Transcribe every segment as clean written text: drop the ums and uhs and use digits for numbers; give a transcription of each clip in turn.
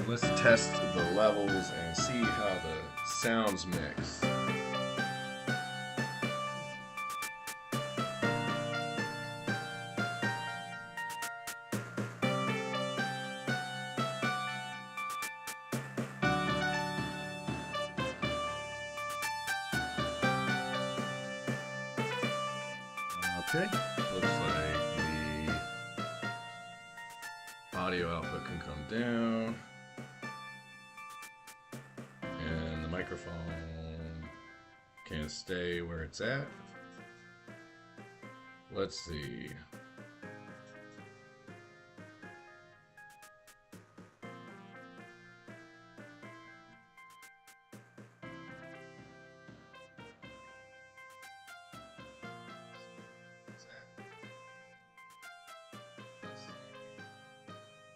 let's test the levels and see how the sounds mix. Okay, looks like the audio output can come down, and the microphone can stay where it's at. Let's see.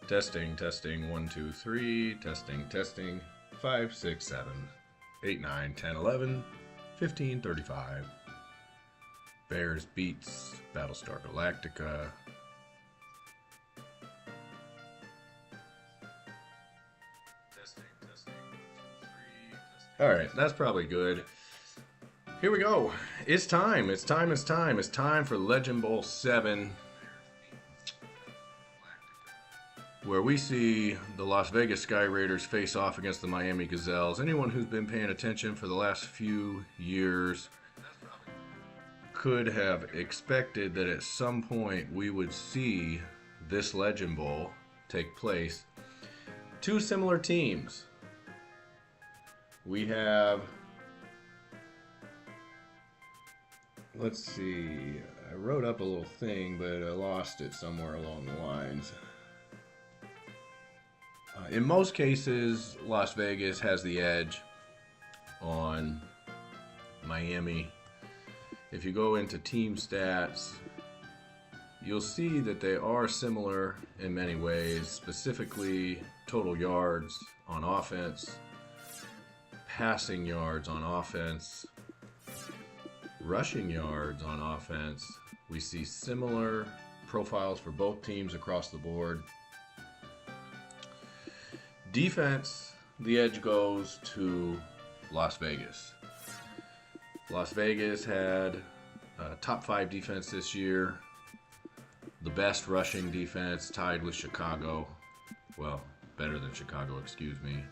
Testing, testing, 1, 2, 3, testing, testing, 5, 6, 7, 8, 9, 10, 11, 15, 35. Bears beats Battlestar Galactica. Testing, testing, 1, 2, 3, testing. All right, that's probably good. Here we go. It's time. It's time. It's time. It's time for Legend Bowl 7. Where we see the Las Vegas Sky Raiders face off against the Miami Gazelles. Anyone who's been paying attention for the last few years could have expected that at some point we would see this Legend Bowl take place. Two similar teams. We have, let's see, I wrote up a little thing, but I lost it somewhere along the lines. In most cases, Las Vegas has the edge on Miami. If you go into team stats, you'll see that they are similar in many ways, specifically total yards on offense, passing yards on offense, rushing yards on offense. We see similar profiles for both teams across the board. Defense, the edge goes to Las Vegas. Las Vegas had a top 5 defense this year. The best rushing defense, tied with Chicago. Well, better than Chicago, excuse me.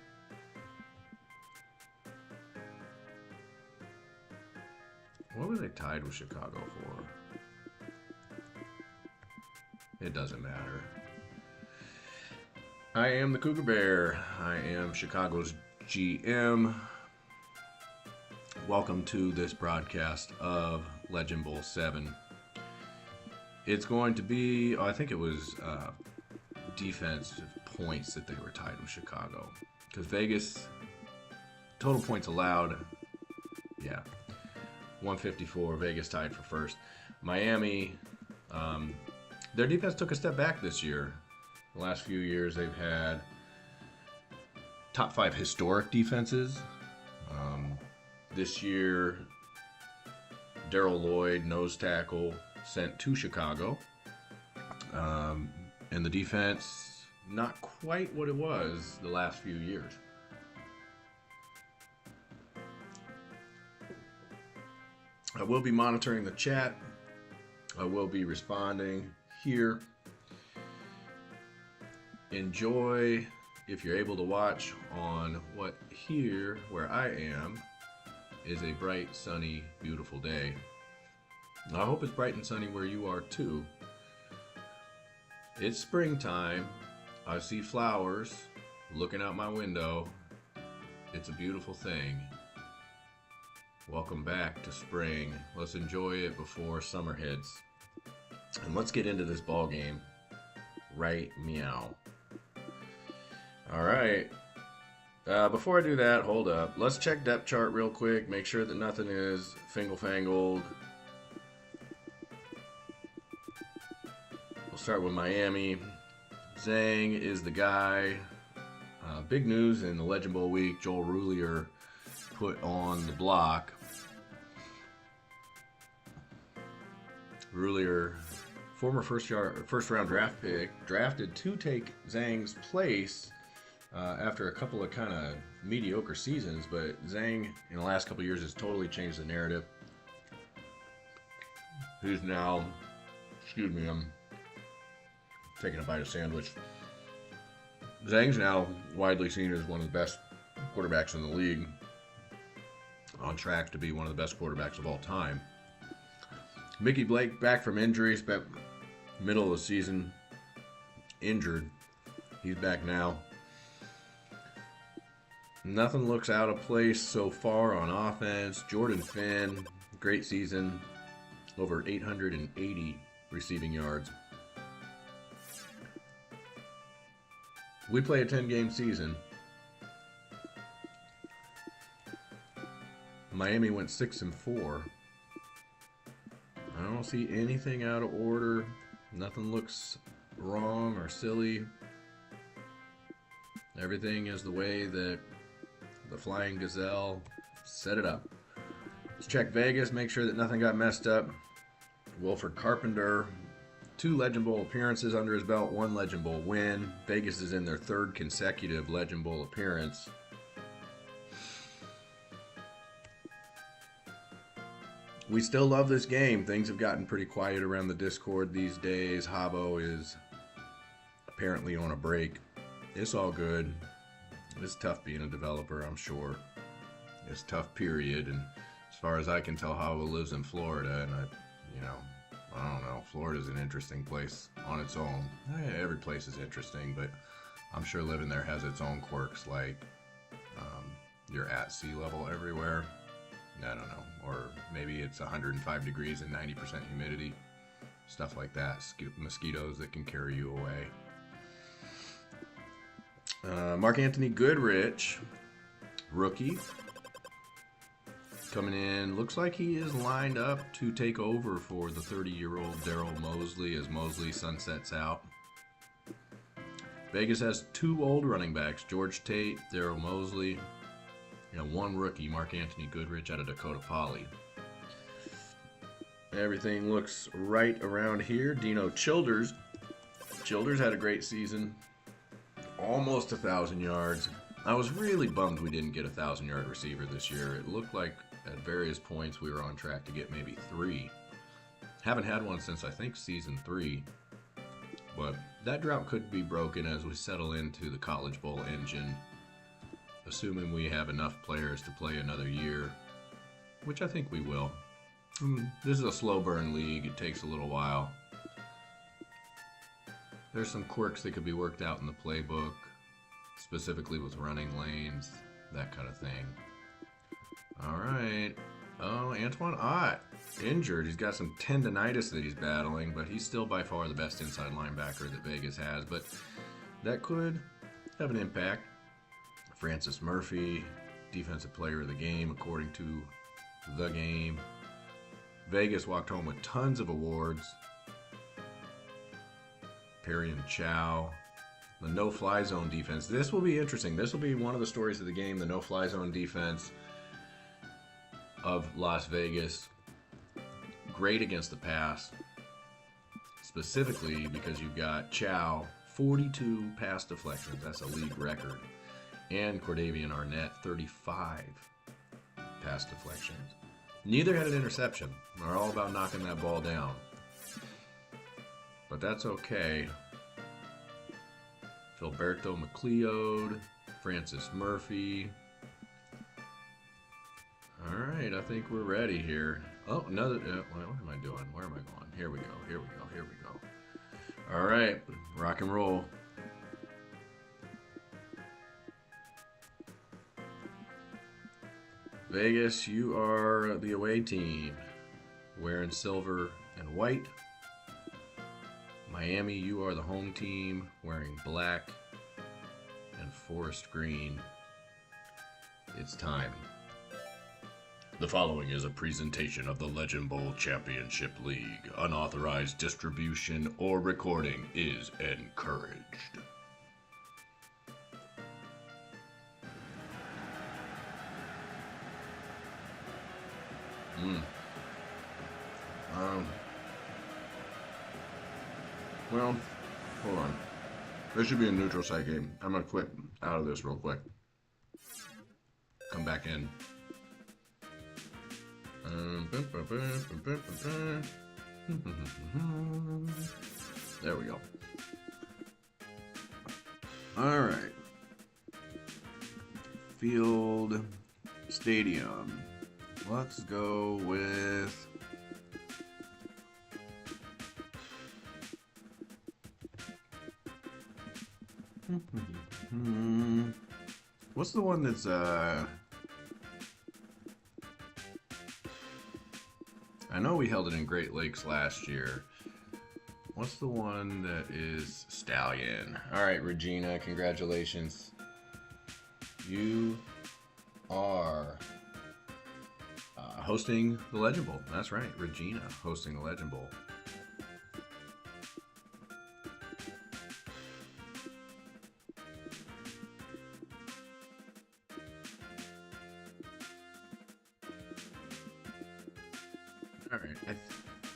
What were they tied with Chicago for? It doesn't matter. I am the Cougar Bear. I am Chicago's GM. Welcome to this broadcast of Legend Bowl 7. It's going to be, I think it was defensive points that they were tied with Chicago. Because Vegas, total points allowed, 154. Vegas tied for first. Miami, their defense took a step back this year. The last few years they've had top 5 historic defenses. This year, Darryl Lloyd, nose tackle, sent to Chicago. And the defense, not quite what it was the last few years. I will be monitoring the chat. I will be responding here. Enjoy, if you're able to watch, on what here, where I am, is a bright, sunny, beautiful day. I hope it's bright and sunny where you are too. It's springtime. I see flowers looking out my window. It's a beautiful thing. Welcome back to spring. Let's enjoy it before summer hits. And let's get into this ball game right meow. All right. Before I do that, hold up. Let's check depth chart real quick. Make sure that nothing is fingle-fangled. We'll start with Miami. Zhang is the guy. Big news in the Legend Bowl week. Joel Roulier put on the block. Roulier, former first round draft pick, drafted to take Zhang's place after a couple of kind of mediocre seasons, but Zhang in the last couple of years has totally changed the narrative. He's now, excuse me, I'm taking a bite of sandwich. Zhang's now widely seen as one of the best quarterbacks in the league, on track to be one of the best quarterbacks of all time. Mickey Blake back from injury, spent middle of the season injured. He's back now. Nothing looks out of place so far on offense. Jordan Finn, great season, over 880 receiving yards. We play a 10-game season. Miami went 6-4. I don't see anything out of order. Nothing looks wrong or silly. Everything is the way that the Flying Gazelle set it up. Let's check Vegas, make sure that nothing got messed up. Wilford Carpenter, 2 Legend Bowl appearances under his belt, 1 Legend Bowl win. Vegas is in their 3rd consecutive Legend Bowl appearance. We still love this game. Things have gotten pretty quiet around the Discord these days. Habbo is apparently on a break. It's all good. It's tough being a developer, I'm sure. It's tough, period. And as far as I can tell, Habbo lives in Florida, and I don't know. Florida's an interesting place on its own. Every place is interesting, but I'm sure living there has its own quirks, like you're at sea level everywhere. I don't know. Or maybe it's 105 degrees and 90% humidity. Stuff like that. Mosquitoes that can carry you away. Mark Anthony Goodrich, rookie, coming in. Looks like he is lined up to take over for the 30-year-old Daryl Mosley as Mosley sunsets out. Vegas has 2 old running backs, George Tate, Daryl Mosley, and 1 rookie, Mark Anthony Goodrich out of Dakota Poly. Everything looks right around here. Dino Childers had a great season. Almost 1,000 yards. I was really bummed we didn't get a 1,000-yard receiver this year. It looked like at various points we were on track to get maybe 3. Haven't had one since I think season 3. But that drought could be broken as we settle into the College Bowl engine, assuming we have enough players to play another year, which I think we will. This is a slow burn league. It takes a little while. There's some quirks that could be worked out in the playbook, specifically with running lanes, that kind of thing. All right. Oh, Antoine Ott, injured. He's got some tendonitis that he's battling, but he's still by far the best inside linebacker that Vegas has. But that could have an impact. Francis Murphy, defensive player of the game, according to The Game. Vegas walked home with tons of awards. Perry and Chow. The no-fly zone defense. This will be interesting. This will be one of the stories of the game, the no-fly zone defense of Las Vegas. Great against the pass, specifically because you've got Chow, 42 pass deflections. That's a league record. And Cordavian Arnett, 35 pass deflections. Neither had an interception. They're all about knocking that ball down. But that's okay. Filberto McLeod, Francis Murphy. All right, I think we're ready here. Oh, another. What am I doing? Where am I going? Here we go. Here we go. Here we go. All right, rock and roll. Vegas, you are the away team, wearing silver and white. Miami, you are the home team, wearing black and forest green. It's time. The following is a presentation of the Legend Bowl Championship League. Unauthorized distribution or recording is encouraged. Well, hold on. This should be a neutral site game. I'm going to quit out of this real quick. Come back in. There we go. All right. Field Stadium. Let's go with what's the one that's I know we held it in Great Lakes last year. What's the one that is Stallion? All right, Regina, congratulations. You are hosting the Legend Bowl. That's right, Regina hosting the Legend Bowl. All right, I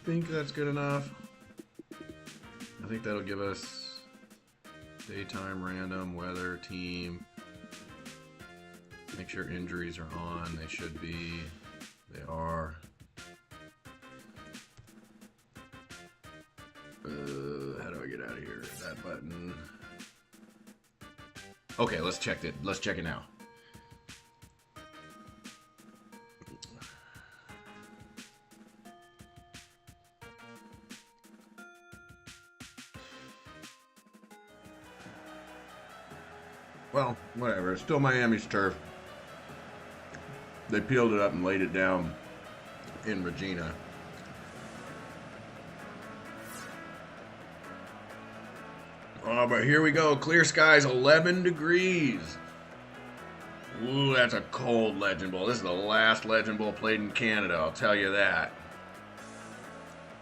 think that's good enough. I think that'll give us daytime, random, weather, team. Make sure injuries are on. They should be. They are. How do I get out of here? That button. Okay, let's check it. Let's check it now. Well, whatever. It's still Miami's turf. They peeled it up and laid it down in Regina. Oh, but here we go. Clear skies, 11 degrees. Ooh, that's a cold Legend Bowl. This is the last Legend Bowl played in Canada, I'll tell you that.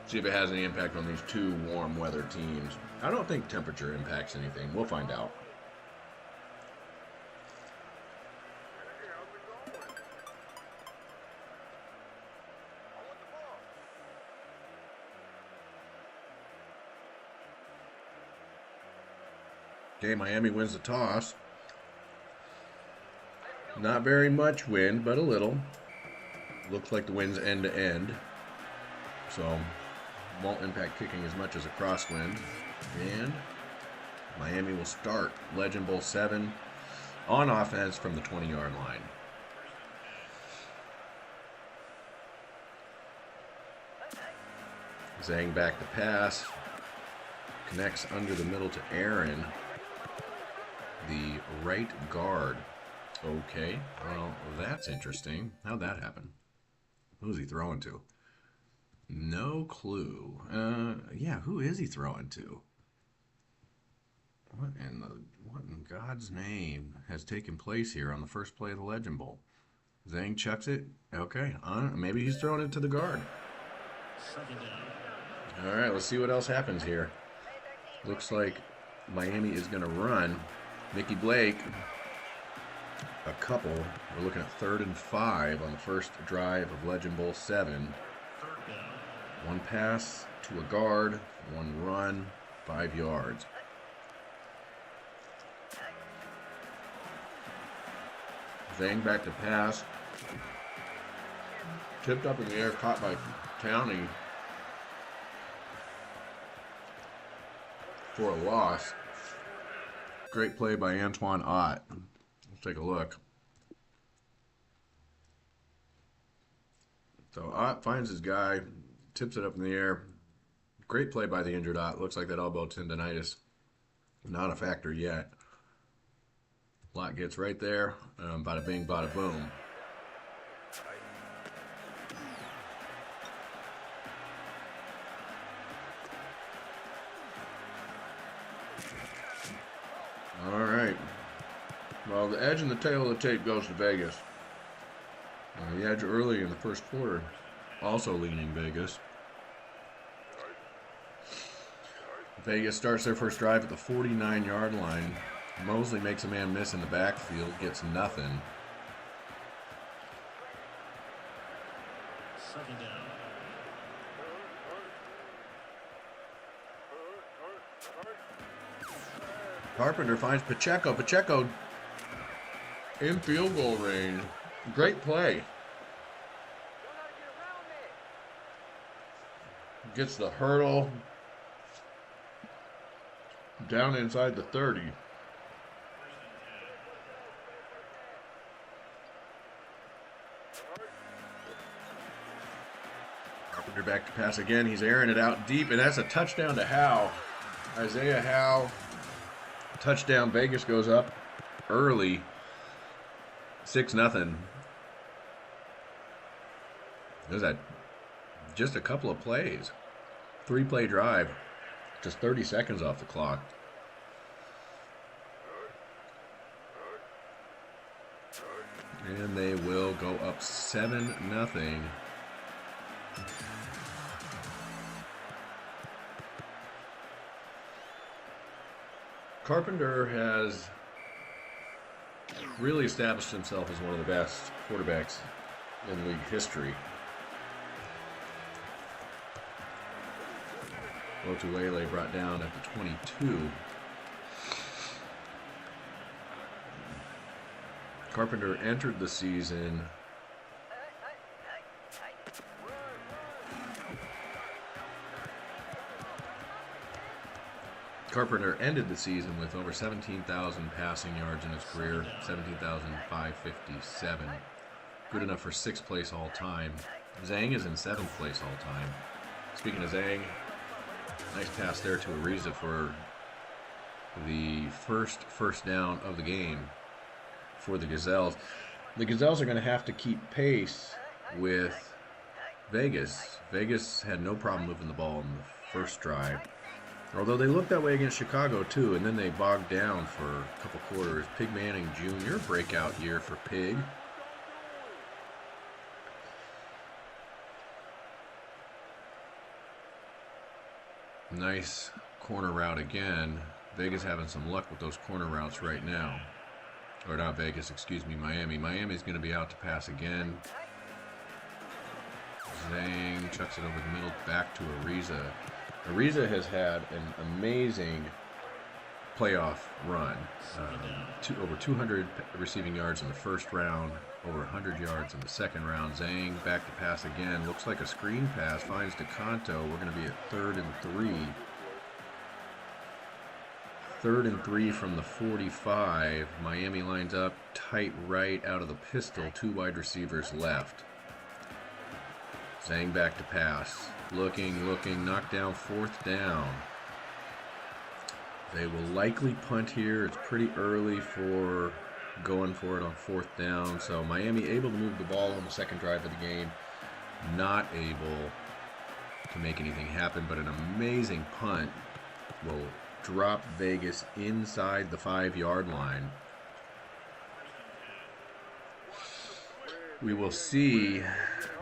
See if it has any impact on these two warm weather teams. I don't think temperature impacts anything. We'll find out. Okay, Miami wins the toss. Not very much wind, but a little. Looks like the wind's end to end. So, won't impact kicking as much as a crosswind. And Miami will start Legend Bowl 7 on offense from the 20-yard line. Zhang back to pass. Connects under the middle to Aaron, the right guard. Okay, well, that's interesting. How'd that happen? Who's he throwing to? No clue. Yeah, who is he throwing to? What in God's name has taken place here on the first play of the Legend Bowl? Zhang chucks it. Okay, maybe he's throwing it to the guard. All right, let's see what else happens here. Looks like Miami is going to run. Mickey Blake, a couple. We're looking at 3rd and 5 on the first drive of Legend Bowl 7. One pass to a guard, one run, 5 yards. Zhang back to pass. Tipped up in the air, caught by Towney for a loss. Great play by Antoine Ott. Let's take a look. So Ott finds his guy, tips it up in the air. Great play by the injured Ott. Looks like that elbow tendonitis not a factor yet. Lott gets right there. Bada bing, bada boom. All right. Well, the edge and the tail of the tape goes to Vegas. The edge early in the first quarter, also leaning Vegas. Vegas starts their first drive at the 49-yard line. Mosley makes a man miss in the backfield, gets nothing. Second down. Carpenter finds Pacheco. Pacheco in field goal range. Great play. Gets the hurdle down inside the 30. Carpenter back to pass again. He's airing it out deep, and that's a touchdown to Howe. Isaiah Howe. Touchdown. Vegas goes up early. 6-0. There's that. Just a couple of plays. 3-play drive. Just 30 seconds off the clock. And they will go up 7-0. Carpenter has really established himself as one of the best quarterbacks in league history. Otuele brought down at the 22. Carpenter entered the season Carpenter ended the season with over 17,000 passing yards in his career, 17,557. Good enough for 6th place all time. Zhang is in 7th place all time. Speaking of Zhang, nice pass there to Ariza for the first down of the game for the Gazelles. The Gazelles are going to have to keep pace with Vegas. Vegas had no problem moving the ball in the first drive. Although they looked that way against Chicago too, and then they bogged down for a couple quarters. Pig Manning Jr., breakout year for Pig. Nice corner route again. Vegas having some luck with those corner routes right now. Or not Vegas, excuse me, Miami. Miami's going to be out to pass again. Zhang chucks it over the middle, back to Ariza. Ariza has had an amazing playoff run. Over 200 receiving yards in the first round, over 100 yards in the second round. Zhang back to pass again. Looks like a screen pass. Finds DeCanto. We're going to be at 3rd and 3. 3rd and 3 from the 45. Miami lines up tight right out of the pistol. 2 wide receivers left. Zhang back to pass. Looking, knocked down 4th down. They will likely punt here. It's pretty early for going for it on 4th down. So Miami able to move the ball on the second drive of the game. Not able to make anything happen, but an amazing punt will drop Vegas inside the 5-yard line. We will see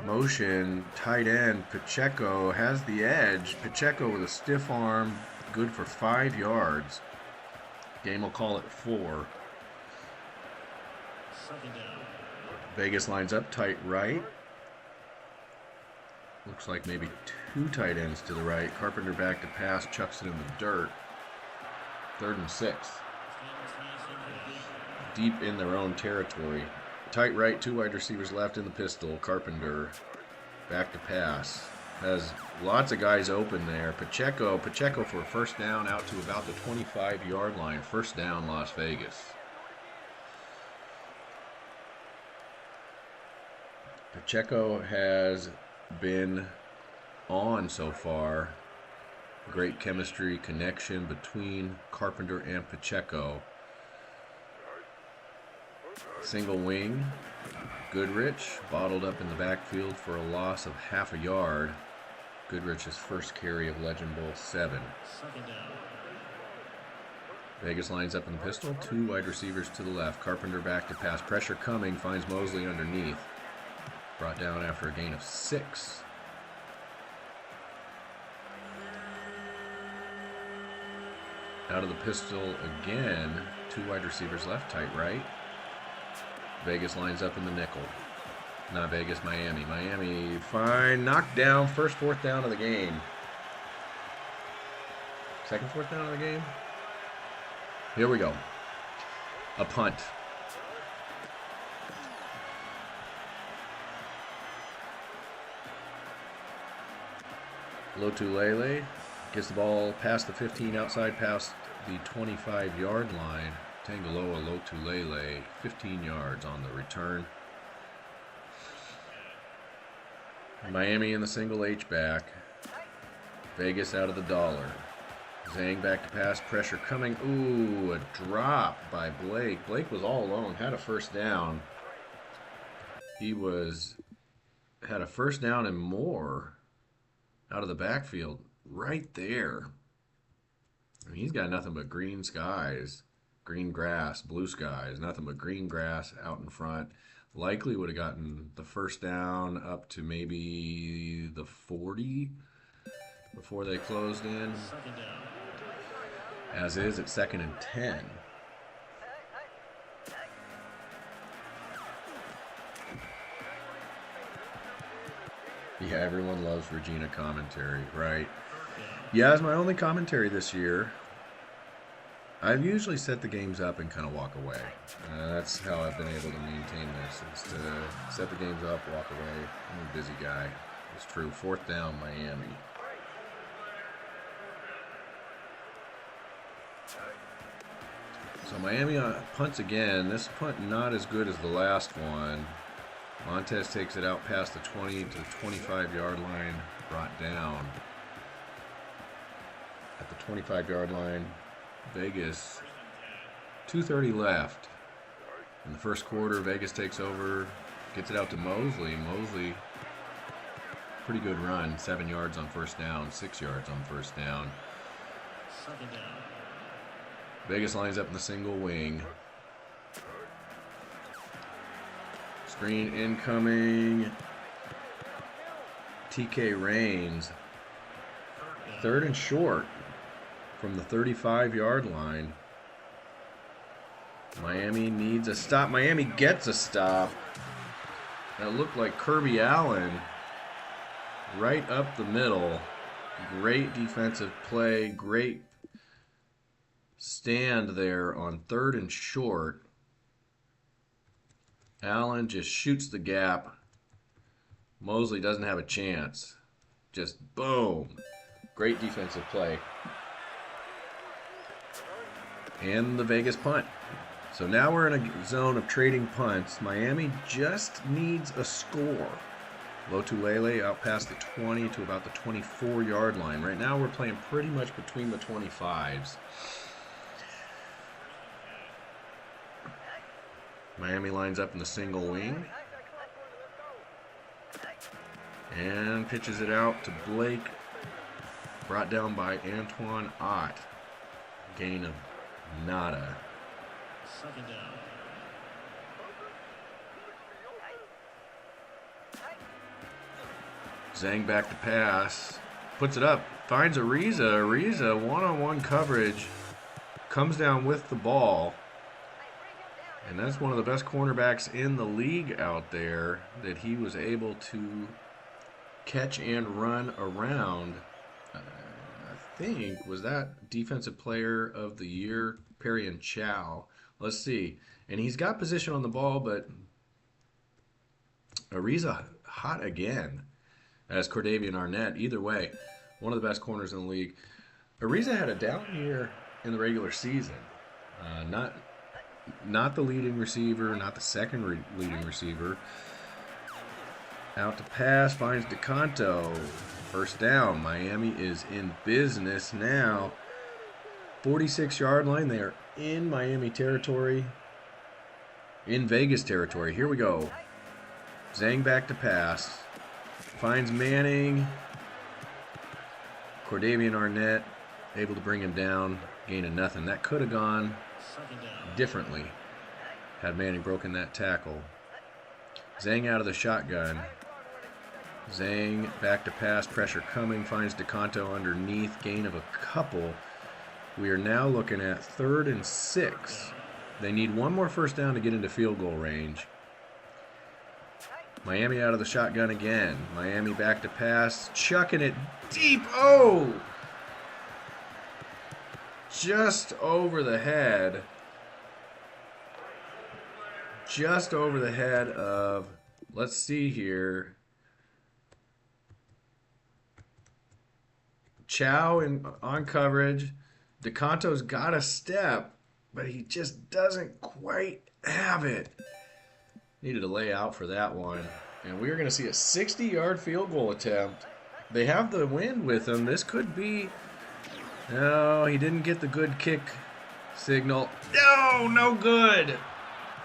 motion, tight end, Pacheco has the edge. Pacheco with a stiff arm, good for 5 yards. Game will call it 4. Vegas lines up tight right. Looks like maybe 2 tight ends to the right. Carpenter back to pass, chucks it in the dirt. 3rd and 6. Deep in their own territory. Tight right, 2 wide receivers left in the pistol. Carpenter back to pass. Has lots of guys open there. Pacheco for a 1st down out to about the 25-yard line. 1st down, Las Vegas. Pacheco has been on so far. Great chemistry, connection between Carpenter and Pacheco. Single wing. Goodrich bottled up in the backfield for a loss of half a yard. Goodrich's first carry of Legend Bowl 7. Vegas lines up in the pistol. 2 wide receivers to the left. Carpenter back to pass. Pressure coming. Finds Mosley underneath. Brought down after a gain of 6. Out of the pistol again. 2 wide receivers left. Tight right. Vegas lines up in the nickel. Not Vegas, Miami. Miami, fine. Knocked down. First 4th down of the game. Second 4th down of the game. Here we go. A punt. Lotulelei gets the ball past the 15, outside past the 25-yard line. Tangaloa Lotulelei, 15 yards on the return. Miami in the single H-back. Vegas out of the dollar. Zhang back to pass, pressure coming. Ooh, a drop by Blake. Blake was all alone, had a first down. He had a first down and more out of the backfield right there. I mean, he's got nothing but green skies, green grass, blue skies, nothing but green grass out in front. Likely would have gotten the first down up to maybe the 40 before they closed in. As is at 2nd and 10. Yeah, everyone loves Regina commentary, right? Yeah, it's my only commentary this year. I've usually set the games up and kind of walk away. That's how I've been able to maintain this, is to set the games up, walk away. I'm a busy guy. It's true. 4th down, Miami. So Miami punts again. This punt not as good as the last one. Montez takes it out past the 20 to the 25-yard line, brought down. At the 25-yard line, Vegas, 2:30 left. In the first quarter, Vegas takes over, gets it out to Mosley. Mosley, pretty good run, 7 yards on first down, 6 yards on first down. Vegas lines up in the single wing. Screen incoming. TK Reigns. 3rd and short from the 35-yard line. Miami needs a stop. Miami gets a stop. That looked like Kirby Allen right up the middle. Great defensive play. Great stand there on 3rd and short. Allen just shoots the gap. Mosley doesn't have a chance. Just boom. Great defensive play. And the Vegas punt. So now we're in a zone of trading punts. Miami just needs a score. Lotulelei out past the 20 to about the 24-yard line. Right now we're playing pretty much between the 25s. Miami lines up in the single wing. And pitches it out to Blake. Brought down by Antoine Ott. Gain of nada. 2nd down. Zhang back to pass. Puts it up. Finds Ariza. Ariza, one-on-one coverage. Comes down with the ball. And that's one of the best cornerbacks in the league out there, that he was able to catch and run around. I think, was that Defensive Player of the Year, Perry and Chow. Let's see. And he's got position on the ball, but Ariza hot again as Cordavian Arnett. Either way, one of the best corners in the league. Ariza had a down year in the regular season. Not the leading receiver, not the second leading receiver. Out to pass, finds DeCanto. First down. Miami is in business now. 46-yard line. They are in Miami territory. In Vegas territory. Here we go. Zhang back to pass. Finds Manning. Cordavian Arnett able to bring him down. Gain of nothing. That could have gone differently had Manning broken that tackle. Zhang out of the shotgun. Zhang back to pass, pressure coming, finds DeCanto underneath, gain of a couple. We are now looking at 3rd and 6. They need one more first down to get into field goal range. Miami out of the shotgun again. Miami back to pass, chucking it deep. Oh! Just over the head. Just over the head of, let's see here. Chow on coverage. DeCanto's got a step, but he just doesn't quite have it. Needed to lay out for that one. And we're going to see a 60-yard field goal attempt. They have the wind with them. This could be... No, he didn't get the good kick signal. No, no good.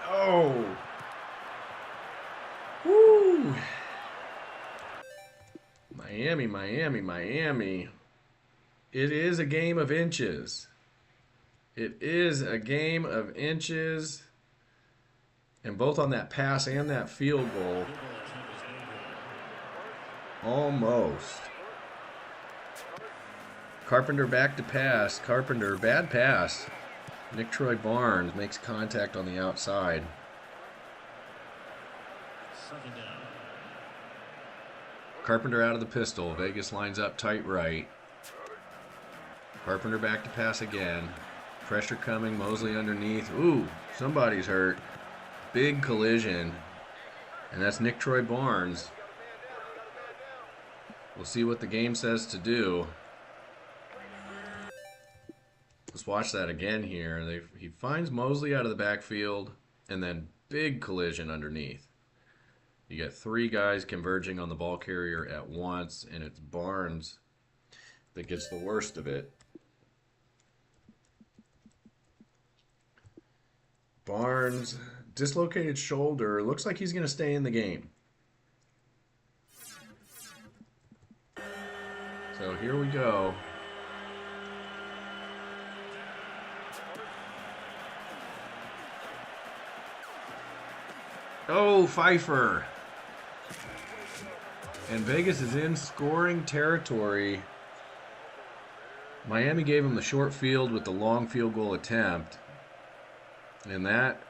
Oh. Woo. Miami, Miami, Miami. It is a game of inches. It is a game of inches. And both on that pass and that field goal. Almost. Carpenter back to pass. Carpenter, bad pass. Nick Troy Barnes makes contact on the outside. Second down. Carpenter out of the pistol. Vegas lines up tight right. Carpenter back to pass again. Pressure coming. Mosley underneath. Ooh, somebody's hurt. Big collision. And that's Nick Troy Barnes. We'll see what the game says to do. Let's watch that again here. He finds Mosley out of the backfield, and then big collision underneath. You got three guys converging on the ball carrier at once, and it's Barnes that gets the worst of it. Barnes, dislocated shoulder. Looks like he's going to stay in the game. So here we go. Oh, Pfeiffer. And Vegas is in scoring territory. Miami gave him the short field with the long field goal attempt. And that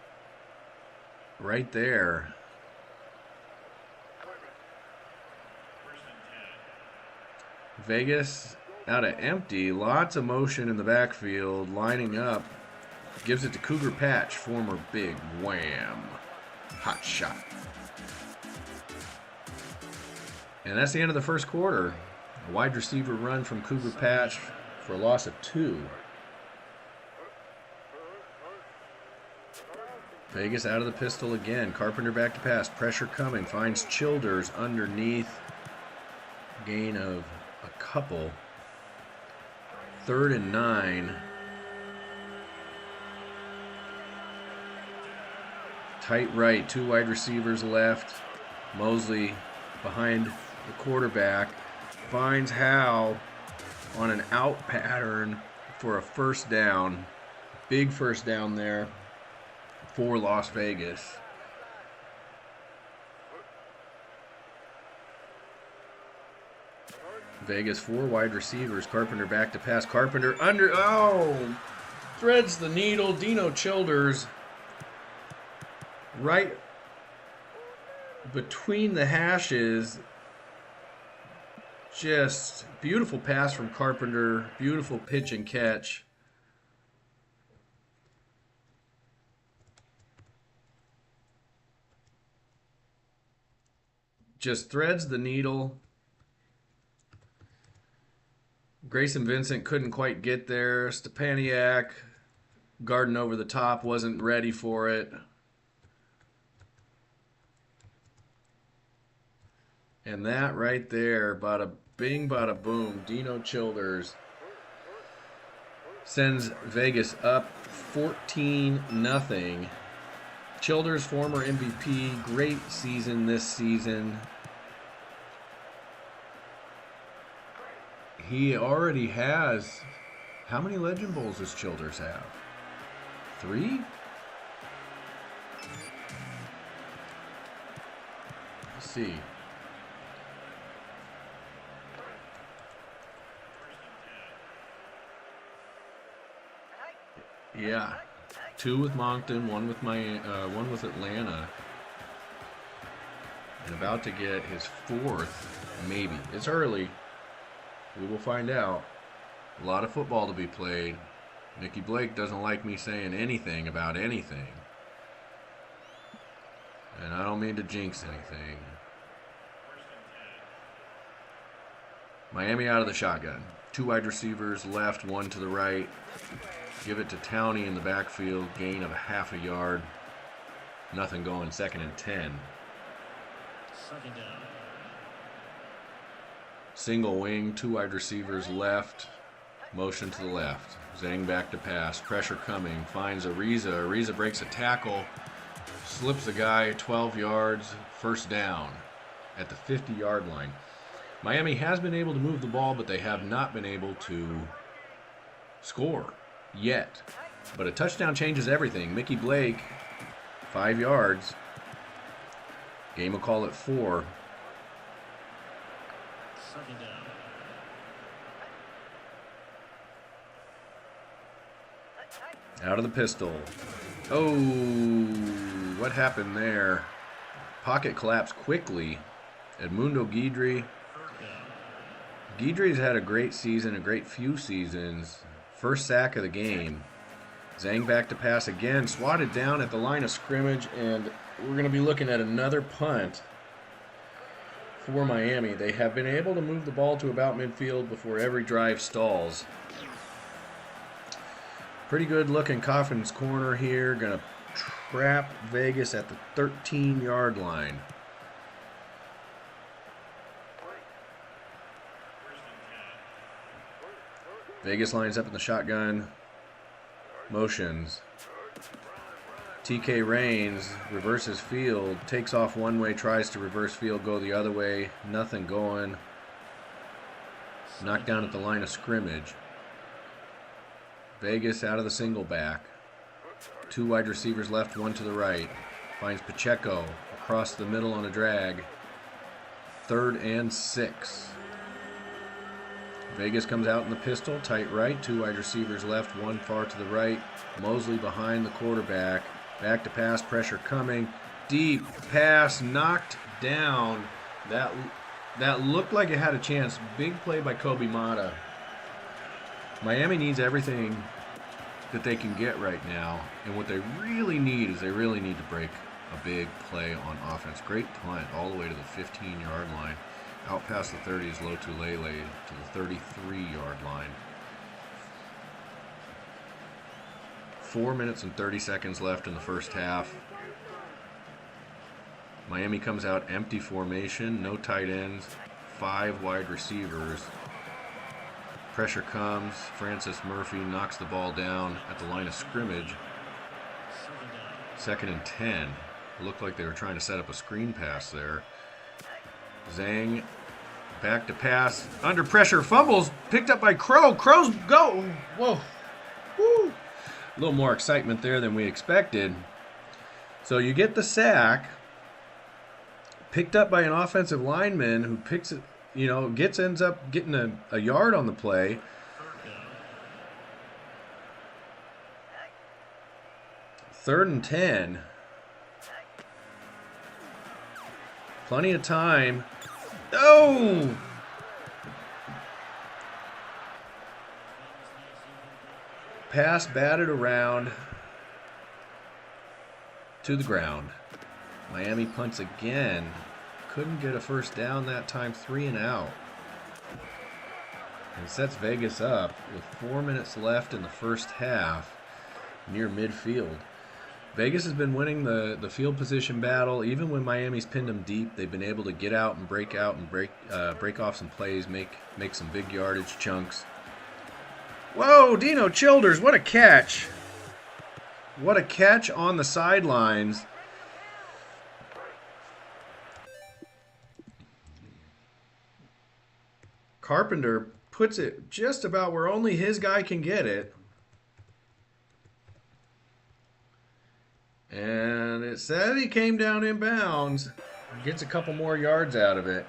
right there. Vegas out of empty. Lots of motion in the backfield. Lining up. Gives it to Cougar Patch, former Big Wham. Hot shot. And that's the end of the first quarter. A wide receiver run from Cougar Patch for a loss of 2. Vegas out of the pistol again. Carpenter back to pass. Pressure coming. Finds Childers underneath. Gain of a couple. 3rd and 9. Tight right. 2 wide receivers left. Mosley behind the quarterback. Finds Howe on an out pattern for a first down. Big first down there for Las Vegas. Vegas 4 wide receivers. Carpenter back to pass. Carpenter under. Oh! Threads the needle. Dino Childers right between the hashes. Just beautiful pass from Carpenter. Beautiful pitch and catch. Just threads the needle. Grayson Vincent couldn't quite get there. Stepaniak, guarding over the top, wasn't ready for it. And that right there, bada bing, bada boom, Dino Childers sends Vegas up 14-0. Childers, former MVP, great season this season. He already has, how many Legend Bowls does Childers have? 3? Let's see. Yeah, 2 with Moncton, 1 with Atlanta, and about to get his 4th, maybe. It's early. We will find out. A lot of football to be played. Nikki Blake doesn't like me saying anything about anything, and I don't mean to jinx anything. Miami out of the shotgun. 2 wide receivers left, 1 to the right. Give it to Towney in the backfield. Gain of ½ a yard. Nothing going. 2nd and 10. Second down. Single wing. 2 wide receivers left. Motion to the left. Zhang back to pass. Pressure coming. Finds Ariza. Ariza breaks a tackle. Slips the guy 12 yards. First down at the 50-yard line. Miami has been able to move the ball, but they have not been able to score yet. But a touchdown changes everything. Mickey Blake, 5 yards. Game will call it 4. Second down. Out of the pistol. Oh, what happened there? Pocket collapsed quickly. Edmundo Guidry. Guidry's had a great season, a great few seasons. First sack of the game. Zhang back to pass again. Swatted down at the line of scrimmage, and we're going to be looking at another punt for Miami. They have been able to move the ball to about midfield before every drive stalls. Pretty good looking Coffin's corner here. Going to trap Vegas at the 13-yard line. Vegas lines up in the shotgun. Motions. TK Reigns reverses field. Takes off one way. Tries to reverse field. Go the other way. Nothing going. Knocked down at the line of scrimmage. Vegas out of the single back. 2 wide receivers left. 1 to the right. Finds Pacheco across the middle on a drag. 3rd and 6. Vegas comes out in the pistol, tight right, 2 wide receivers left, 1 far to the right. Mosley behind the quarterback. Back to pass, pressure coming. Deep pass, knocked down. That looked like it had a chance. Big play by Kobe Mata. Miami needs everything that they can get right now. And what they really need is they really need to break a big play on offense. Great punt all the way to the 15-yard line. Out past the 30 is Lotulelei to the 33-yard line. 4 minutes and 30 seconds left in the first half. Miami comes out empty formation, no tight ends, 5 wide receivers. Pressure comes. Francis Murphy knocks the ball down at the line of scrimmage. 2nd and 10. It looked like they were trying to set up a screen pass there. Zhang back to pass. Under pressure. Fumbles. Picked up by Crow. Crow's go. Whoa. Woo. A little more excitement there than we expected. So you get the sack. Picked up by an offensive lineman who picks it, ends up getting a yard on the play. Third and 10. Plenty of time. Oh! Pass batted around to the ground. Miami punts again. Couldn't get a first down that time. 3 and out. And sets Vegas up with 4 minutes left in the first half near midfield. Vegas has been winning the field position battle. Even when Miami's pinned them deep, they've been able to get out and break off some plays, make some big yardage chunks. Whoa, Dino Childers, what a catch. What a catch on the sidelines. Carpenter puts it just about where only his guy can get it. And it said he came down inbounds. Gets a couple more yards out of it.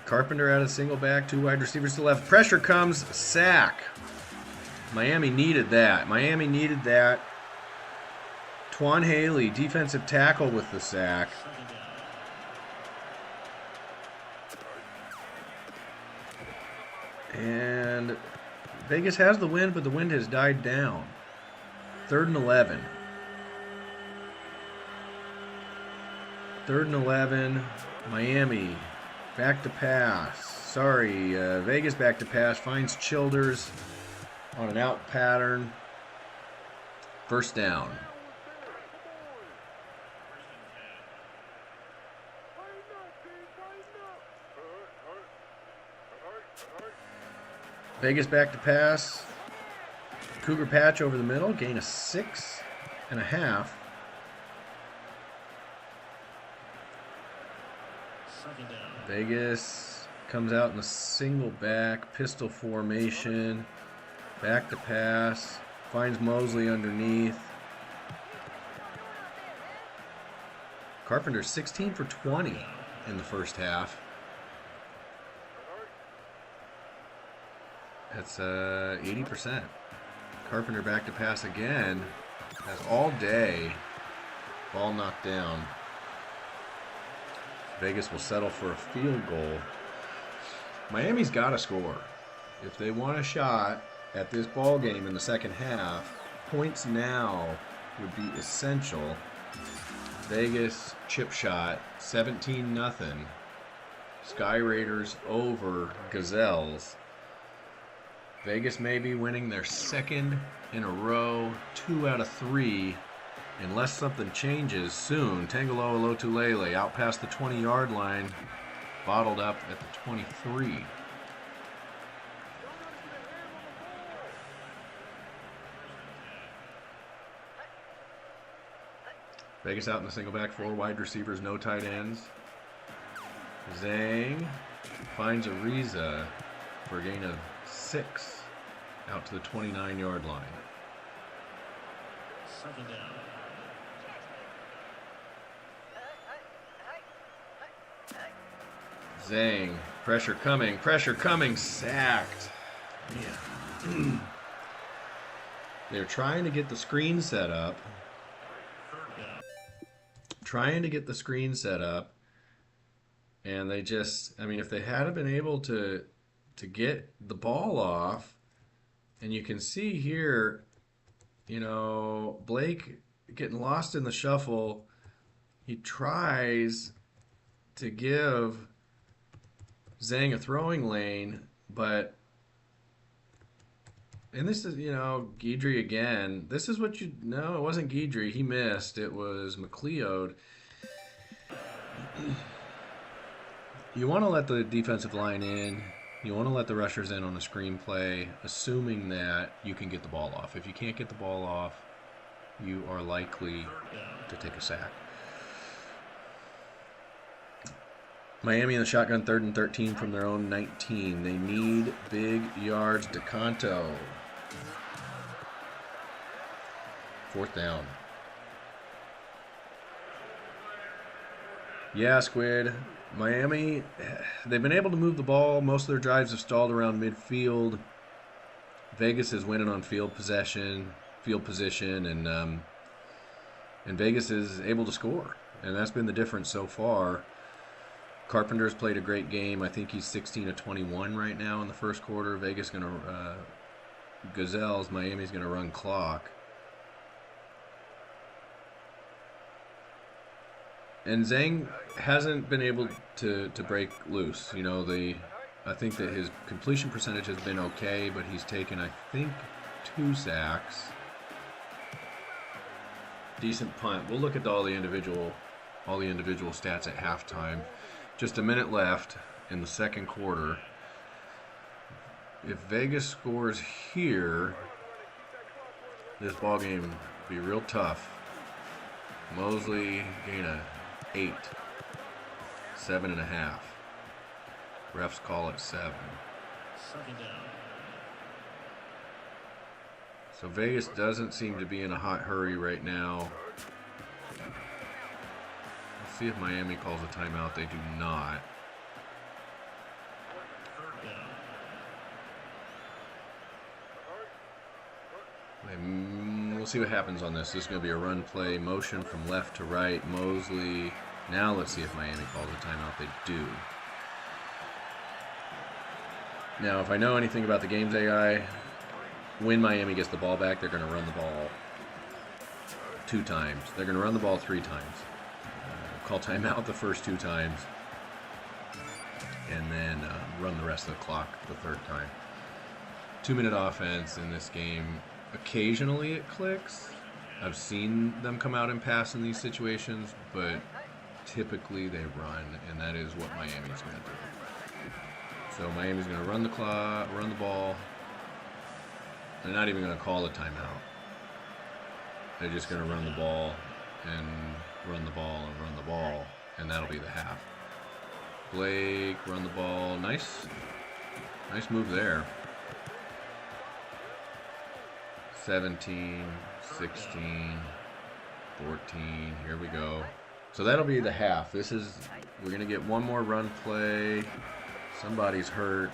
Carpenter out of single back, 2 wide receivers to the left. Pressure comes, sack. Miami needed that. Twan Haley, defensive tackle with the sack. And Vegas has the wind, but the wind has died down. 3rd and 11. 3rd and 11. Miami back to pass. Sorry, Vegas back to pass. Finds Childers on an out pattern. 1st down. Vegas back to pass. Cougar patch over the middle. Gain of 6.5. Vegas comes out in a single back, pistol formation, back to pass, finds Mosley underneath. Carpenter 16 for 20 in the first half. That's 80%. Carpenter back to pass again. Has all day. Ball knocked down. Vegas will settle for a field goal. Miami's got to score. If they want a shot at this ball game in the second half, points now would be essential. Vegas chip shot, 17-0. Sky Raiders over Gazelles. Vegas may be winning their 2nd in a row, 2 out of 3. Unless something changes soon. Tangaloa Lotulele out past the 20-yard line, bottled up at the 23. Vegas out in the single back, 4 wide receivers, no tight ends. Zhang finds Ariza for a gain of 6 out to the 29-yard line. 2nd down. Zhang, pressure coming, sacked. Yeah. They're trying to get the screen set up. And they just, I mean, if they had been able to get the ball off, and you can see here, you know, Blake getting lost in the shuffle. He tries to give Zhang a throwing lane, but, and this is, you know, Guidry again. This is what you, no, it wasn't Guidry. He missed. It was McLeod. You want to let the defensive line in. You want to let the rushers in on a screenplay, assuming that you can get the ball off. If you can't get the ball off, you are likely to take a sack. Miami in the shotgun, 3rd and 13 from their own 19. They need big yards. DeCanto. 4th down. Yeah, Squid. Miami, they've been able to move the ball. Most of their drives have stalled around midfield. Vegas is winning on field position, and Vegas is able to score. And that's been the difference so far. Carpenter's played a great game. I think he's 16 of 21 right now in the first quarter. Vegas going to Gazelles. Miami's going to run clock. And Zhang hasn't been able to break loose. You know, I think that his completion percentage has been okay, but he's taken, I think, 2 sacks. Decent punt. We'll look at all the individual stats at halftime. Just a minute left in the second quarter. If Vegas scores here, this ball game will be real tough. Mosley gain a 8, 7.5. Refs call it 7. 2nd down. So Vegas doesn't seem to be in a hot hurry right now. Let's see if Miami calls a timeout. They do not. 3rd down. We'll see what happens on this. This is going to be a run play, motion from left to right. Mosley. Now let's see if Miami calls a timeout. They do. Now, if I know anything about the game's AI, when Miami gets the ball back, they're going to run the ball 2 times. They're going to run the ball 3 times. call timeout the first 2 times, and then run the rest of the clock the 3rd time. 2-minute offense in this game. Occasionally it clicks. I've seen them come out and pass in these situations, but typically they run, and that is what Miami's going to do. So Miami's going to run the clock, run the ball. They're not even going to call a timeout. They're just going to run the ball and run the ball and run the ball, and that'll be the half. Blake, run the ball. Nice move there. 17, 16, 14. Here we go. So that'll be the half. We're going to get one more run play. Somebody's hurt.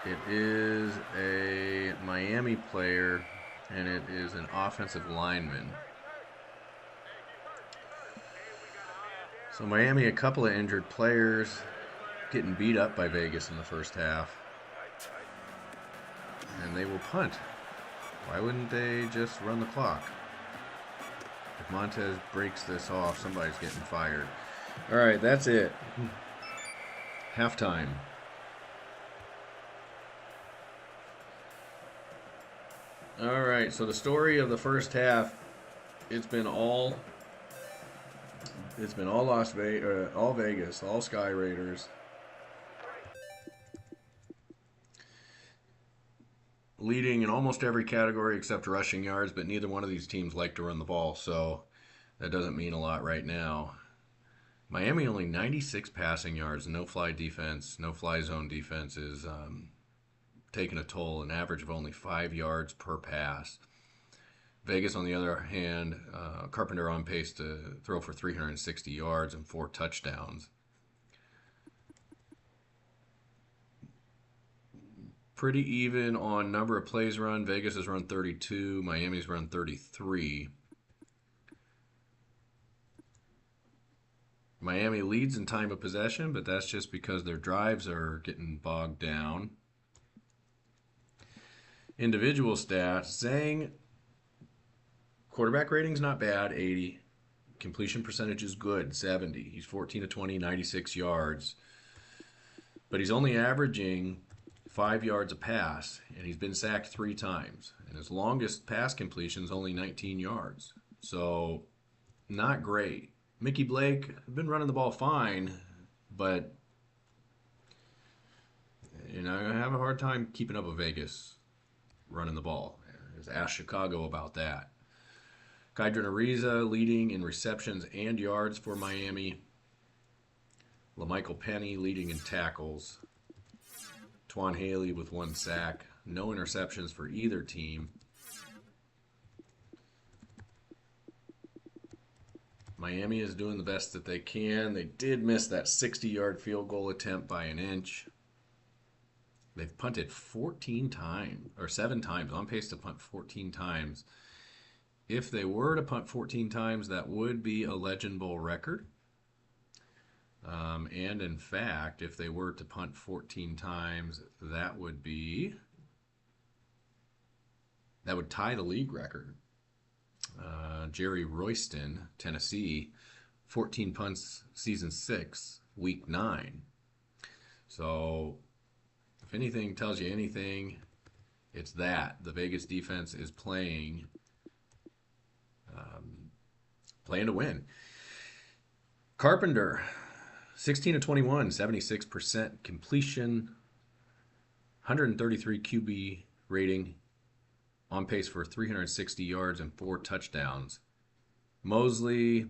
It is a Miami player, and it is an offensive lineman. So Miami, a couple of injured players, getting beat up by Vegas in the first half. And they will punt. Why wouldn't they just run the clock? If Montez breaks this off, somebody's getting fired. All right, that's it. Halftime. All right, so the story of the first half, it's been all all Vegas, all Sky Raiders. Leading in almost every category except rushing yards, but neither one of these teams like to run the ball, so that doesn't mean a lot right now. Miami only 96 passing yards, no fly defense, no fly zone defense is taking a toll, an average of only 5 yards per pass. Vegas, on the other hand, Carpenter on pace to throw for 360 yards and 4 touchdowns. Pretty even on number of plays run. Vegas has run 32. Miami's run 33. Miami leads in time of possession, but that's just because their drives are getting bogged down. Individual stats. Zhang, quarterback rating's not bad, 80. Completion percentage is good, 70. He's 14 of 20, 96 yards. But he's only averaging 5 yards a pass, and he's been sacked 3 times. And his longest pass completion is only 19 yards. So, not great. Mickey Blake, been running the ball fine, but I have a hard time keeping up with Vegas running the ball. Just ask Chicago about that. Kydron Ariza leading in receptions and yards for Miami. LaMichael Penny leading in tackles. Twan Haley with 1 sack. No interceptions for either team. Miami is doing the best that they can. They did miss that 60-yard field goal attempt by an inch. They've punted 14 times, or 7 times, on pace to punt 14 times. If they were to punt 14 times, that would be a Legend Bowl record. And in fact, if they were to punt 14 times, that would tie the league record. Jerry Royston, Tennessee, 14 punts, season 6, week 9. So, if anything tells you anything, it's that. The Vegas defense is playing to win. Carpenter, 16 of 21, 76% completion, 133 QB rating, on pace for 360 yards and 4 touchdowns. Mosley,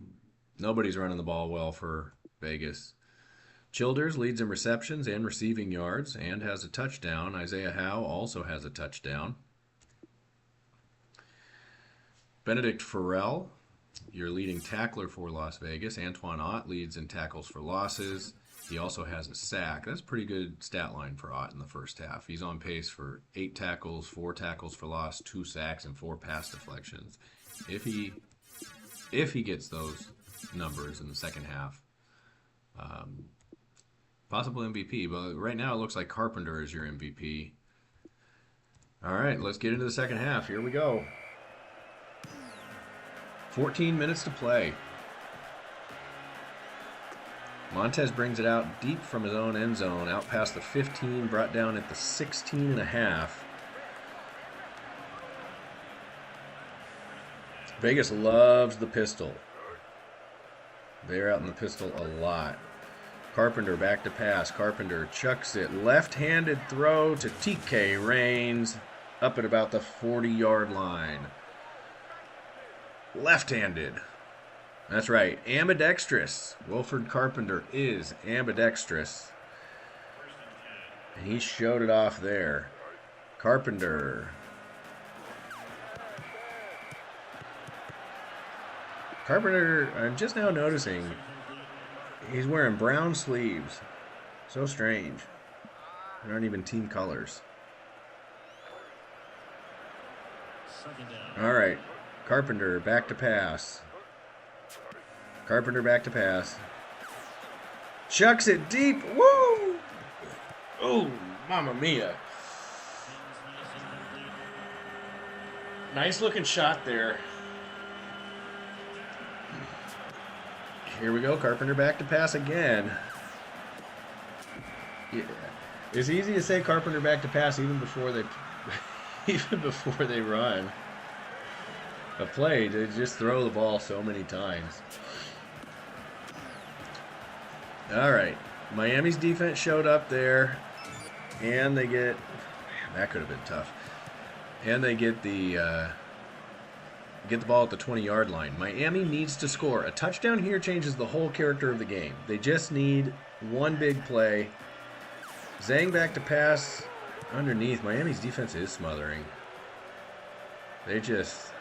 nobody's running the ball well for Vegas. Childers leads in receptions and receiving yards and has a touchdown. Isaiah Howe also has a touchdown. Benedict Farrell, your leading tackler for Las Vegas. Antoine Ott leads in tackles for losses. He also has a sack. That's a pretty good stat line for Ott in the first half. He's on pace for 8 tackles, 4 tackles for loss, 2 sacks, and 4 pass deflections. If he gets those numbers in the second half, possible MVP. But right now it looks like Carpenter is your MVP. All right, let's get into the second half. Here we go. 14 minutes to play. Montez brings it out deep from his own end zone, out past the 15, brought down at the 16.5. Vegas loves the pistol. They're out in the pistol a lot. Carpenter back to pass. Carpenter chucks it. Left-handed throw to TK Reigns up at about the 40-yard line. Left-handed. That's right. Ambidextrous. Wilford Carpenter is ambidextrous. And he showed it off there. Carpenter. Carpenter, I'm just now noticing, he's wearing brown sleeves. So strange. They aren't even team colors. All right. Carpenter back to pass. Carpenter back to pass. Chucks it deep. Woo! Oh, mamma mia. Nice looking shot there. Here we go. Carpenter back to pass again. Yeah. It's easy to say Carpenter back to pass even before they run a play. They just throw the ball so many times. All right. Miami's defense showed up there, and they get... Man, that could have been tough. And they get the ball at the 20-yard line. Miami needs to score. A touchdown here changes the whole character of the game. They just need one big play. Zhang back to pass underneath. Miami's defense is smothering. They just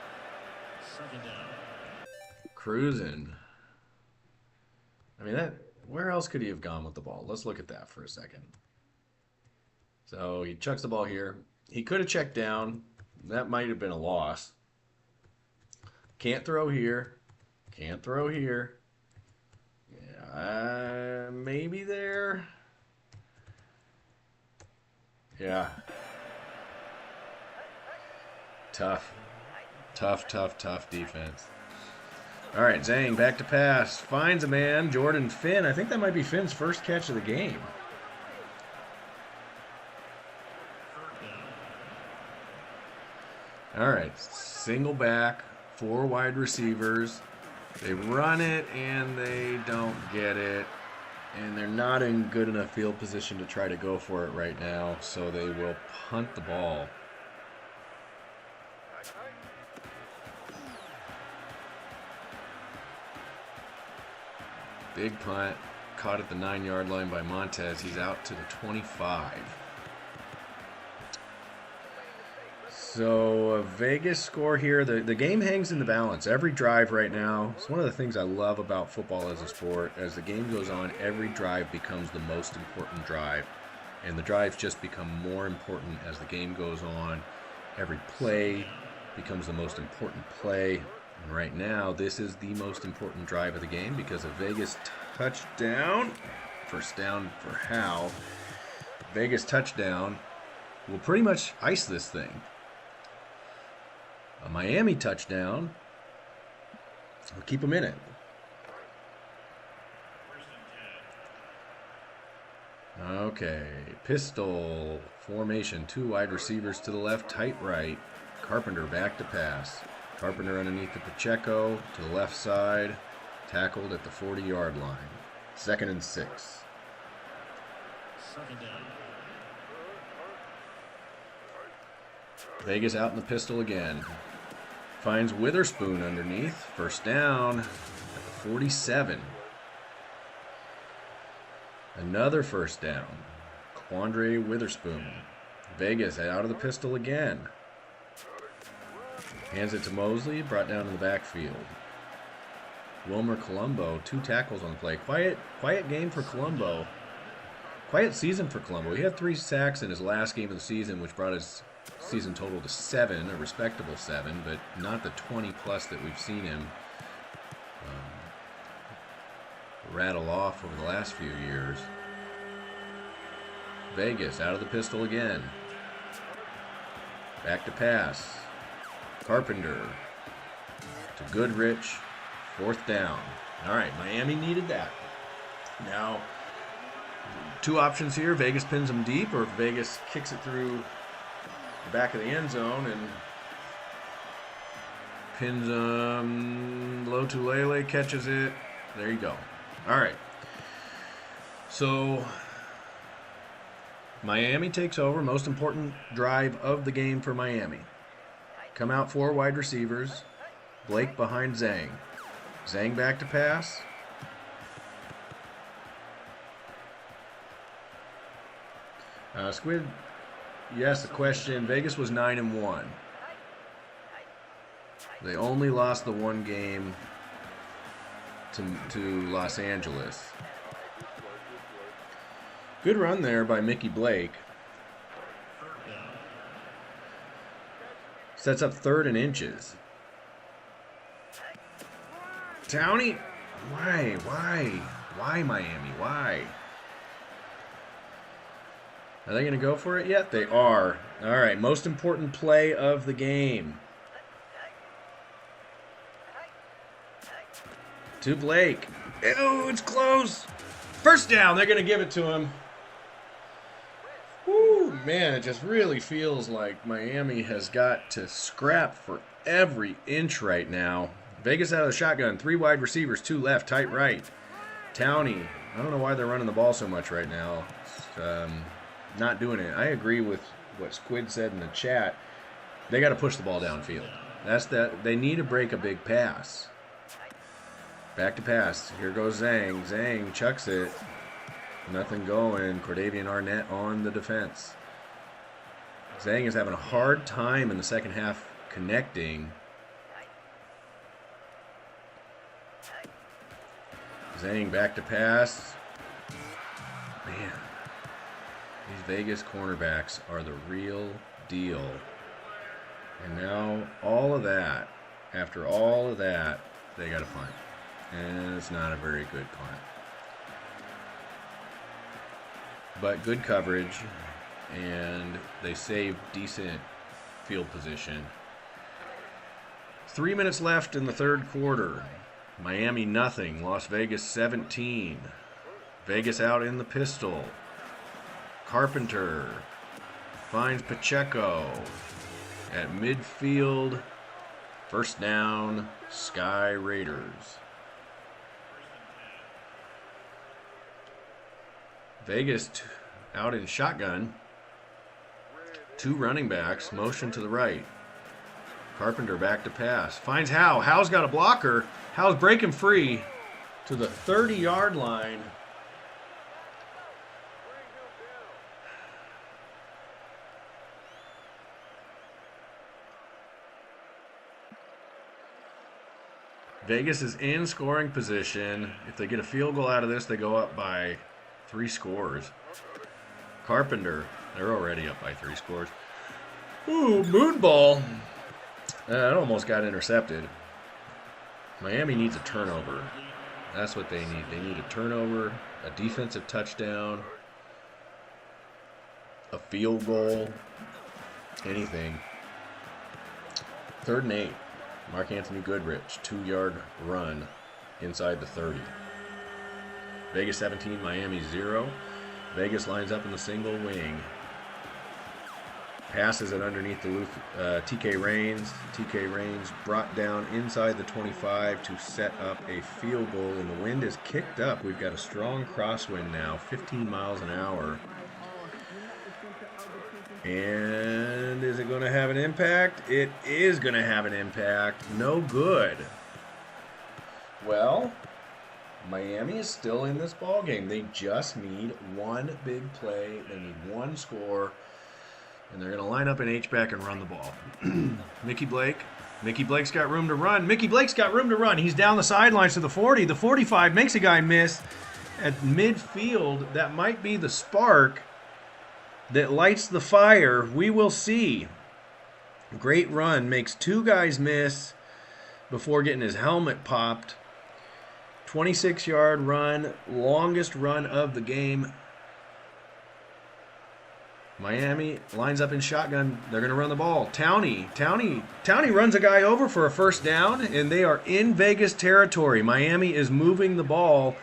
cruising. I mean, where else could he have gone with the ball? Let's look at that for a second. So he chucks the ball here. He could have checked down. That might have been a loss. Can't throw here. Can't throw here. Yeah, maybe there. Yeah. Tough. Tough defense. All right, Zhang back to pass. Finds a man. Jordan Finn. I think that might be Finn's first catch of the game. All right, single back. 4 wide receivers. They run it and they don't get it. And they're not in good enough field position to try to go for it right now. So they will punt the ball. Big punt. Caught at the 9-yard line by Montez. He's out to the 25. So a Vegas score here. The game hangs in the balance. Every drive right now. It's one of the things I love about football as a sport. As the game goes on, every drive becomes the most important drive. And the drives just become more important as the game goes on. Every play becomes the most important play. And right now, this is the most important drive of the game because a Vegas touchdown. First down for Howe. Vegas touchdown will pretty much ice this thing. A Miami touchdown will keep them in it. Okay, pistol formation. 2 wide receivers to the left, tight right. Carpenter back to pass. Carpenter underneath the Pacheco to the left side. Tackled at the 40-yard line. 2nd and 6. Vegas out in the pistol again. Finds Witherspoon underneath. First down at the 47. Another first down. Quandre Witherspoon. Vegas out of the pistol again. Hands it to Mosley. Brought down in the backfield. Wilmer Colombo. 2 tackles on the play. Quiet game for Colombo. Quiet season for Colombo. He had 3 sacks in his last game of the season, which brought his season total to 7, a respectable 7, but not the 20 plus that we've seen him rattle off over the last few years. Vegas out of the pistol again. Back to pass. Carpenter to Goodrich. 4th down. All right, Miami needed that. Now, two options here. Vegas pins them deep, or Vegas kicks it through the back of the end zone and pins them low to Lele, catches it. There you go. All right. So Miami takes over. Most important drive of the game for Miami. Come out 4 wide receivers. Blake behind Zhang. Zhang back to pass. Squid, yes, the question. Vegas was 9-1. They only lost the one game to Los Angeles. Good run there by Mickey Blake. Sets up 3rd and inches. Towney? Why Miami? Why? Are they going to go for it yet? They are. All right, most important play of the game. To Blake. Oh, it's close. First down. They're going to give it to him. Woo, man, it just really feels like Miami has got to scrap for every inch right now. Vegas out of the shotgun. 3 wide receivers, 2 left, tight right. Towney. I don't know why they're running the ball so much right now. Not doing it. I agree with what Squid said in the chat. They got to push the ball downfield. They need to break a big pass. Back to pass. Here goes Zhang. Zhang chucks it. Nothing going. Cordavian Arnett on the defense. Zhang is having a hard time in the second half connecting. Zhang back to pass. Man, these Vegas cornerbacks are the real deal. And now all of that, after all of that, they got to punt. And it's not a very good punt. But good coverage, and they saved decent field position. 3 minutes left in the third quarter. Miami nothing. Las Vegas 17. Vegas out in the pistol. Carpenter finds Pacheco at midfield. First down, Sky Raiders. Vegas out in shotgun. 2 running backs, motion to the right. Carpenter back to pass. Finds Howe. Howe's got a blocker. Howe's breaking free to the 30-yard line. Vegas is in scoring position. If they get a field goal out of this, they go up by 3 scores. Carpenter, they're already up by 3 scores. Ooh, moon ball. It almost got intercepted. Miami needs a turnover. That's what they need. They need a turnover, a defensive touchdown, a field goal, anything. 3rd and 8. Mark Anthony Goodrich, 2-yard run inside the 30. Vegas 17, Miami 0. Vegas lines up in the single wing. Passes it underneath the loop. TK Reigns. TK Reigns brought down inside the 25 to set up a field goal, and the wind is kicked up. We've got a strong crosswind now, 15 miles an hour. And is it going to have an impact? It is going to have an impact. No good. Well, Miami is still in this ball game. They just need one big play. They need one score. And they're going to line up an H-back and run the ball. Mickey Blake. Mickey Blake's got room to run. Mickey Blake's got room to run. He's down the sidelines to the 40. The 45 makes a guy miss at midfield. That might be the spark that lights the fire. We will see. Great run. Makes 2 guys miss before getting his helmet popped. 26-yard run. Longest run of the game. Miami lines up in shotgun. They're going to run the ball. Towney runs a guy over for a first down, and they are in Vegas territory. Miami is moving the ball.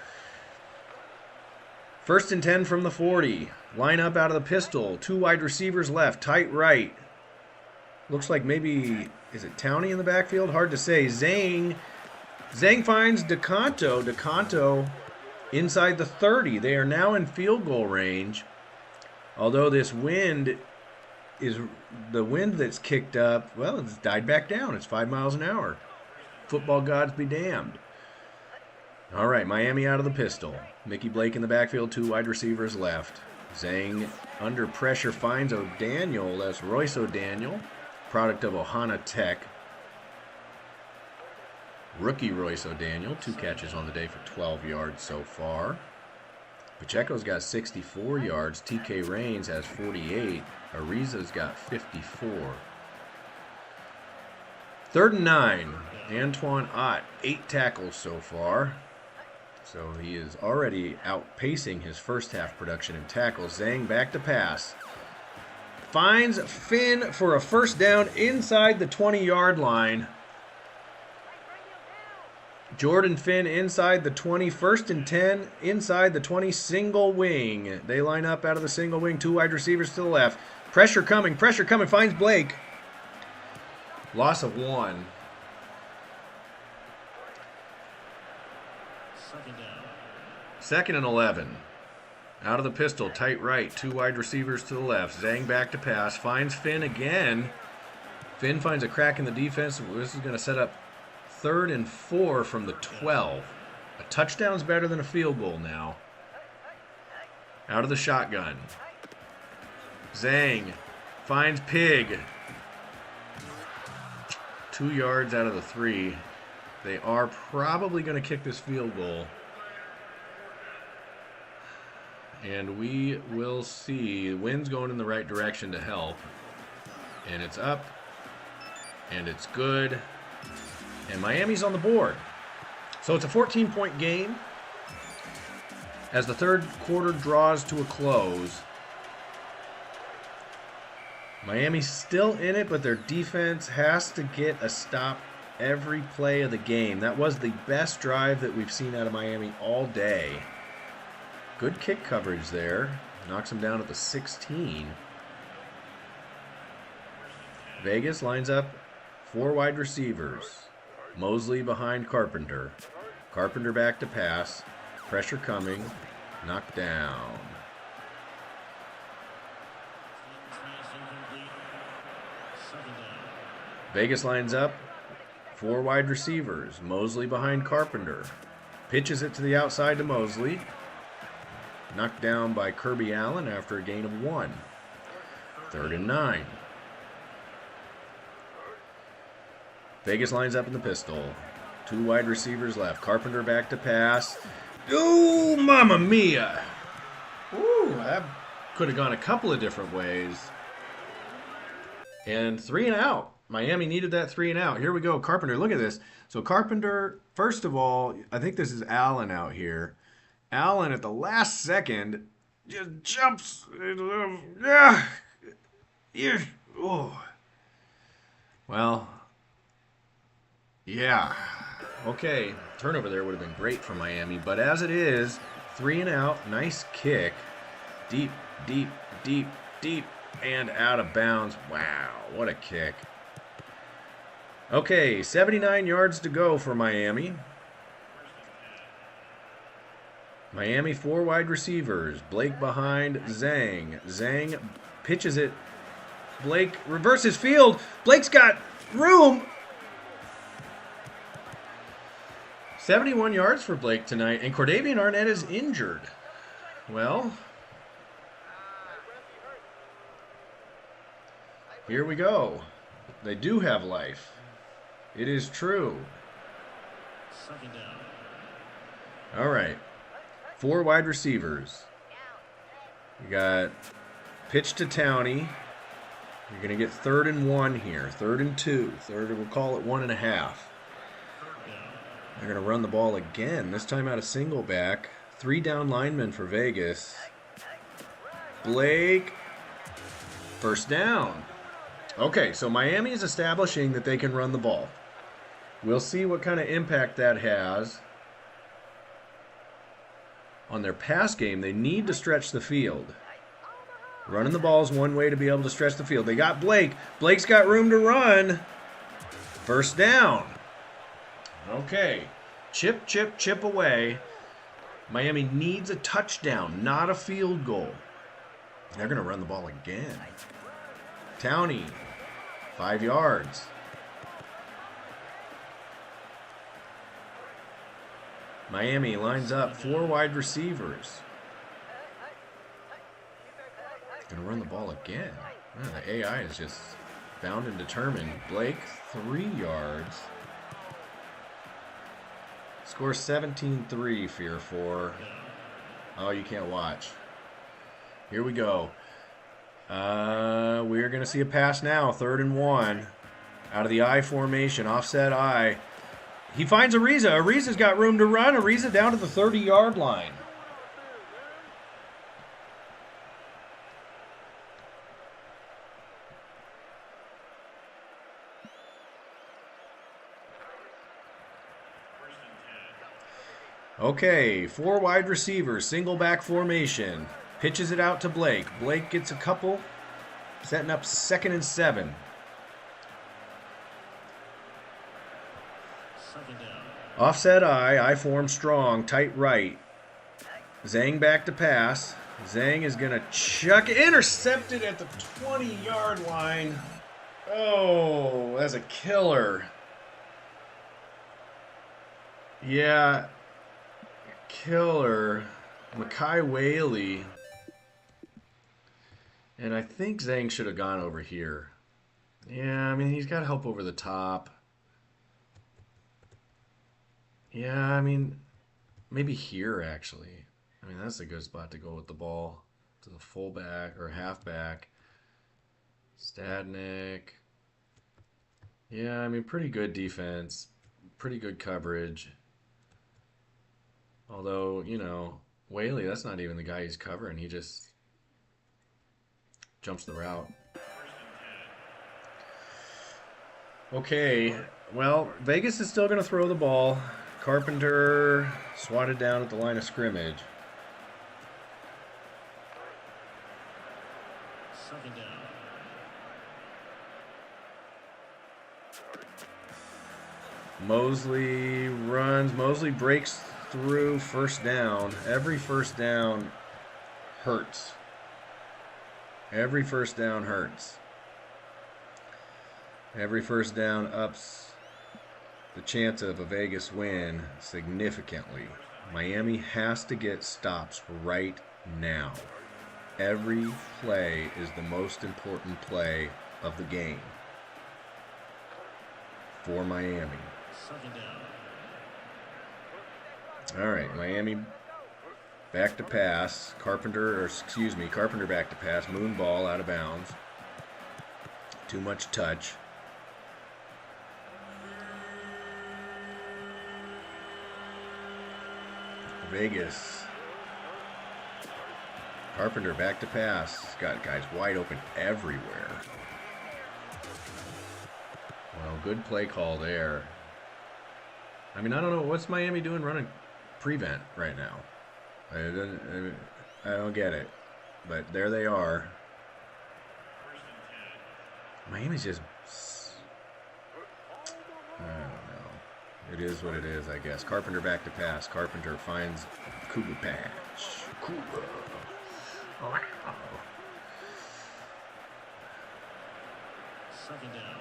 First and 10 from the 40. Line up out of the pistol. 2 wide receivers left. Tight right. Looks like maybe, is it Towney in the backfield? Hard to say. Zhang finds DeCanto. DeCanto inside the 30. They are now in field goal range. Although this wind is, the wind that's kicked up, well, it's died back down. It's 5 miles an hour. Football gods be damned. All right, Miami out of the pistol. Mickey Blake in the backfield, 2 wide receivers left. Zhang under pressure finds O'Daniel. That's Royce O'Daniel, product of Ohana Tech. Rookie Royce O'Daniel, 2 catches on the day for 12 yards so far. Pacheco's got 64 yards. TK Raines has 48. Ariza's got 54. 3rd and 9. Antoine Ott, 8 tackles so far. So he is already outpacing his first half production in tackles. Zhang back to pass. Finds Finn for a first down inside the 20-yard line. Jordan Finn inside the 20, 1st and 10, inside the 20, single wing. They line up out of the single wing, 2 wide receivers to the left. Pressure coming, finds Blake. Loss of 1. Second and 11. Out of the pistol, tight right, 2 wide receivers to the left. Zhang back to pass, finds Finn again. Finn finds a crack in the defense. This is going to set up 3rd and 4 from the 12. A touchdown's better than a field goal now. Out of the shotgun. Zhang finds Pig. 2 yards out of the 3. They are probably going to kick this field goal. And we will see. The wind's going in the right direction to help. And it's up. And it's good. And Miami's on the board. So it's a 14-point game. As the 3rd quarter draws to a close. Miami's still in it, but their defense has to get a stop every play of the game. That was the best drive that we've seen out of Miami all day. Good kick coverage there. Knocks him down at the 16. Vegas lines up 4 wide receivers. Mosley behind Carpenter. Carpenter back to pass. Pressure coming. Knocked down. Vegas lines up 4 wide receivers. Mosley behind Carpenter. Pitches it to the outside to Mosley. Knocked down by Kirby Allen after a gain of 1. 3rd and 9. Vegas lines up in the pistol. 2 wide receivers left. Carpenter back to pass. Ooh, mamma mia. Ooh, that could have gone a couple of different ways. And 3 and out. Miami needed that 3 and out. Here we go. Carpenter, look at this. So Carpenter, first of all, I think this is Allen out here. Allen at the last second just jumps. Yeah. Oh. Well, yeah. Okay. Turnover there would have been great for Miami. But as it is, 3 and out. Nice kick. Deep, deep, deep, deep, and out of bounds. Wow. What a kick. Okay. 79 yards to go for Miami. Miami 4 wide receivers. Blake behind Zhang. Zhang pitches it. Blake reverses field. Blake's got room. 71 yards for Blake tonight. And Cordavian Arnett is injured. Well, here we go. They do have life. It is true. All right. 4 wide receivers. You got pitch to Towney. You're going to get 3rd and 1 here. 3rd and 2. We'll call it 1.5. They're going to run the ball again. This time out of single back. 3 down linemen for Vegas. Blake. First down. Okay, so Miami is establishing that they can run the ball. We'll see what kind of impact that has on their pass game, they need to stretch the field. Running the ball is one way to be able to stretch the field. They got Blake. Blake's got room to run. First down. Okay. Chip, chip, chip away. Miami needs a touchdown, not a field goal. They're going to run the ball again. Towney, 5 yards. Miami lines up 4 wide receivers. Going to run the ball again. Man, the AI is just bound and determined. Blake, 3 yards. Score 17-3, Fear 4. Oh, you can't watch. Here we go. We're going to see a pass now. 3rd and 1. Out of the I formation. Offset I. He finds Ariza. Ariza's got room to run. Ariza down to the 30-yard line. Okay, 4 wide receivers, single back formation. Pitches it out to Blake. Blake gets a couple, setting up 2nd and 7. Offset I form strong, tight right. Zhang back to pass. Zhang is going to chuck it, intercepted at the 20-yard line. Oh, that's a killer. Yeah. Killer. Makai Whaley. And I think Zhang should have gone over here. Yeah, I mean, he's got help over the top. Yeah, I mean, maybe here, actually. I mean, that's a good spot to go with the ball. To the fullback or halfback. Stadnik. Yeah, I mean, pretty good defense. Pretty good coverage. Although, you know, Whaley, that's not even the guy he's covering. He just jumps the route. Okay, well, Vegas is still going to throw the ball. Carpenter swatted down at the line of scrimmage. 2nd down. Mosley runs. Mosley breaks through. First down. Every first down hurts. Every first down hurts. Every first down ups the chance of a Vegas win significantly. Miami has to get stops right now. Every play is the most important play of the game for Miami. 2nd down. All right, Miami back to pass. Carpenter back to pass. Moon ball out of bounds. Too much touch. Vegas. Carpenter back to pass. Got guys wide open everywhere. Well, good play call there. I mean, I don't know. What's Miami doing running prevent right now? I don't get it. But there they are. Miami's just... I don't know. It is what it is, I guess. Carpenter back to pass. Carpenter finds Cougar Patch. Cougar. Wow. 2nd down.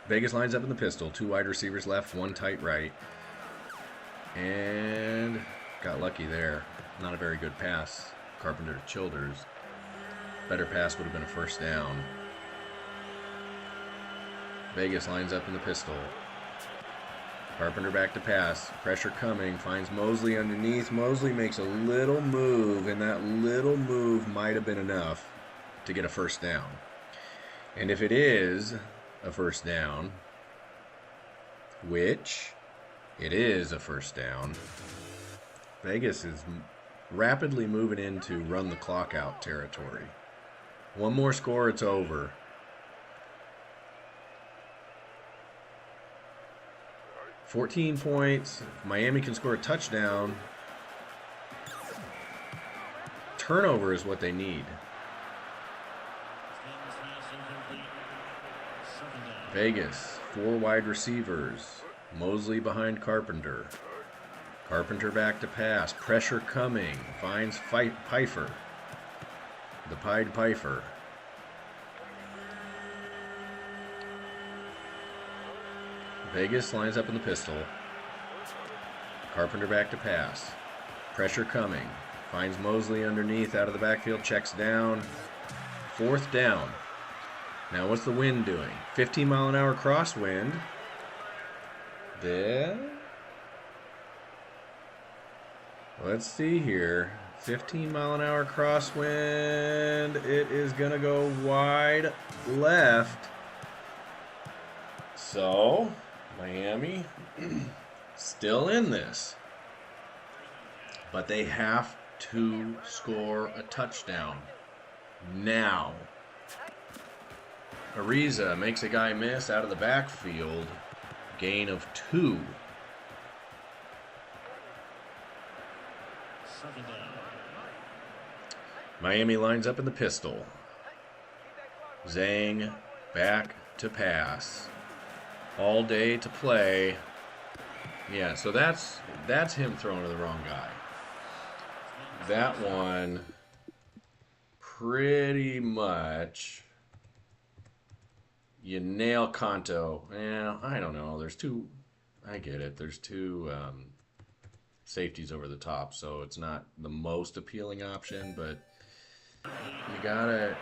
Vegas lines up in the pistol. 2 wide receivers left, 1 tight right. And got lucky there. Not a very good pass. Carpenter to Childers. Better pass would have been a first down. Vegas lines up in the pistol. Carpenter back to pass. Pressure coming. Finds Mosley underneath. Mosley makes a little move, and that little move might have been enough to get a first down. And if it is a first down, which it is a first down, Vegas is rapidly moving into run the clock out territory. One more score, it's over. $14 points. If Miami can score a touchdown, turnover is what they need. Vegas, 4 wide receivers. Mosley behind Carpenter. Carpenter back to pass. Pressure coming. Finds Pfeiffer. The Pied Piper. Vegas lines up in the pistol. Carpenter back to pass. Pressure coming. Finds Mosley underneath, out of the backfield, checks down. 4th down. Now what's the wind doing? 15-mile-an-hour crosswind. Then, let's see here. 15-mile-an-hour crosswind. It is going to go wide left. So, Miami still in this. But they have to score a touchdown now. Ariza makes a guy miss out of the backfield. Gain of 2. Miami lines up in the pistol. Zhang back to pass. All day to play. Yeah, so that's him throwing to the wrong guy. That one pretty much you nail Kanto. Yeah, I don't know. There's 2. I get it. There's 2 safeties over the top, so it's not the most appealing option, but you gotta.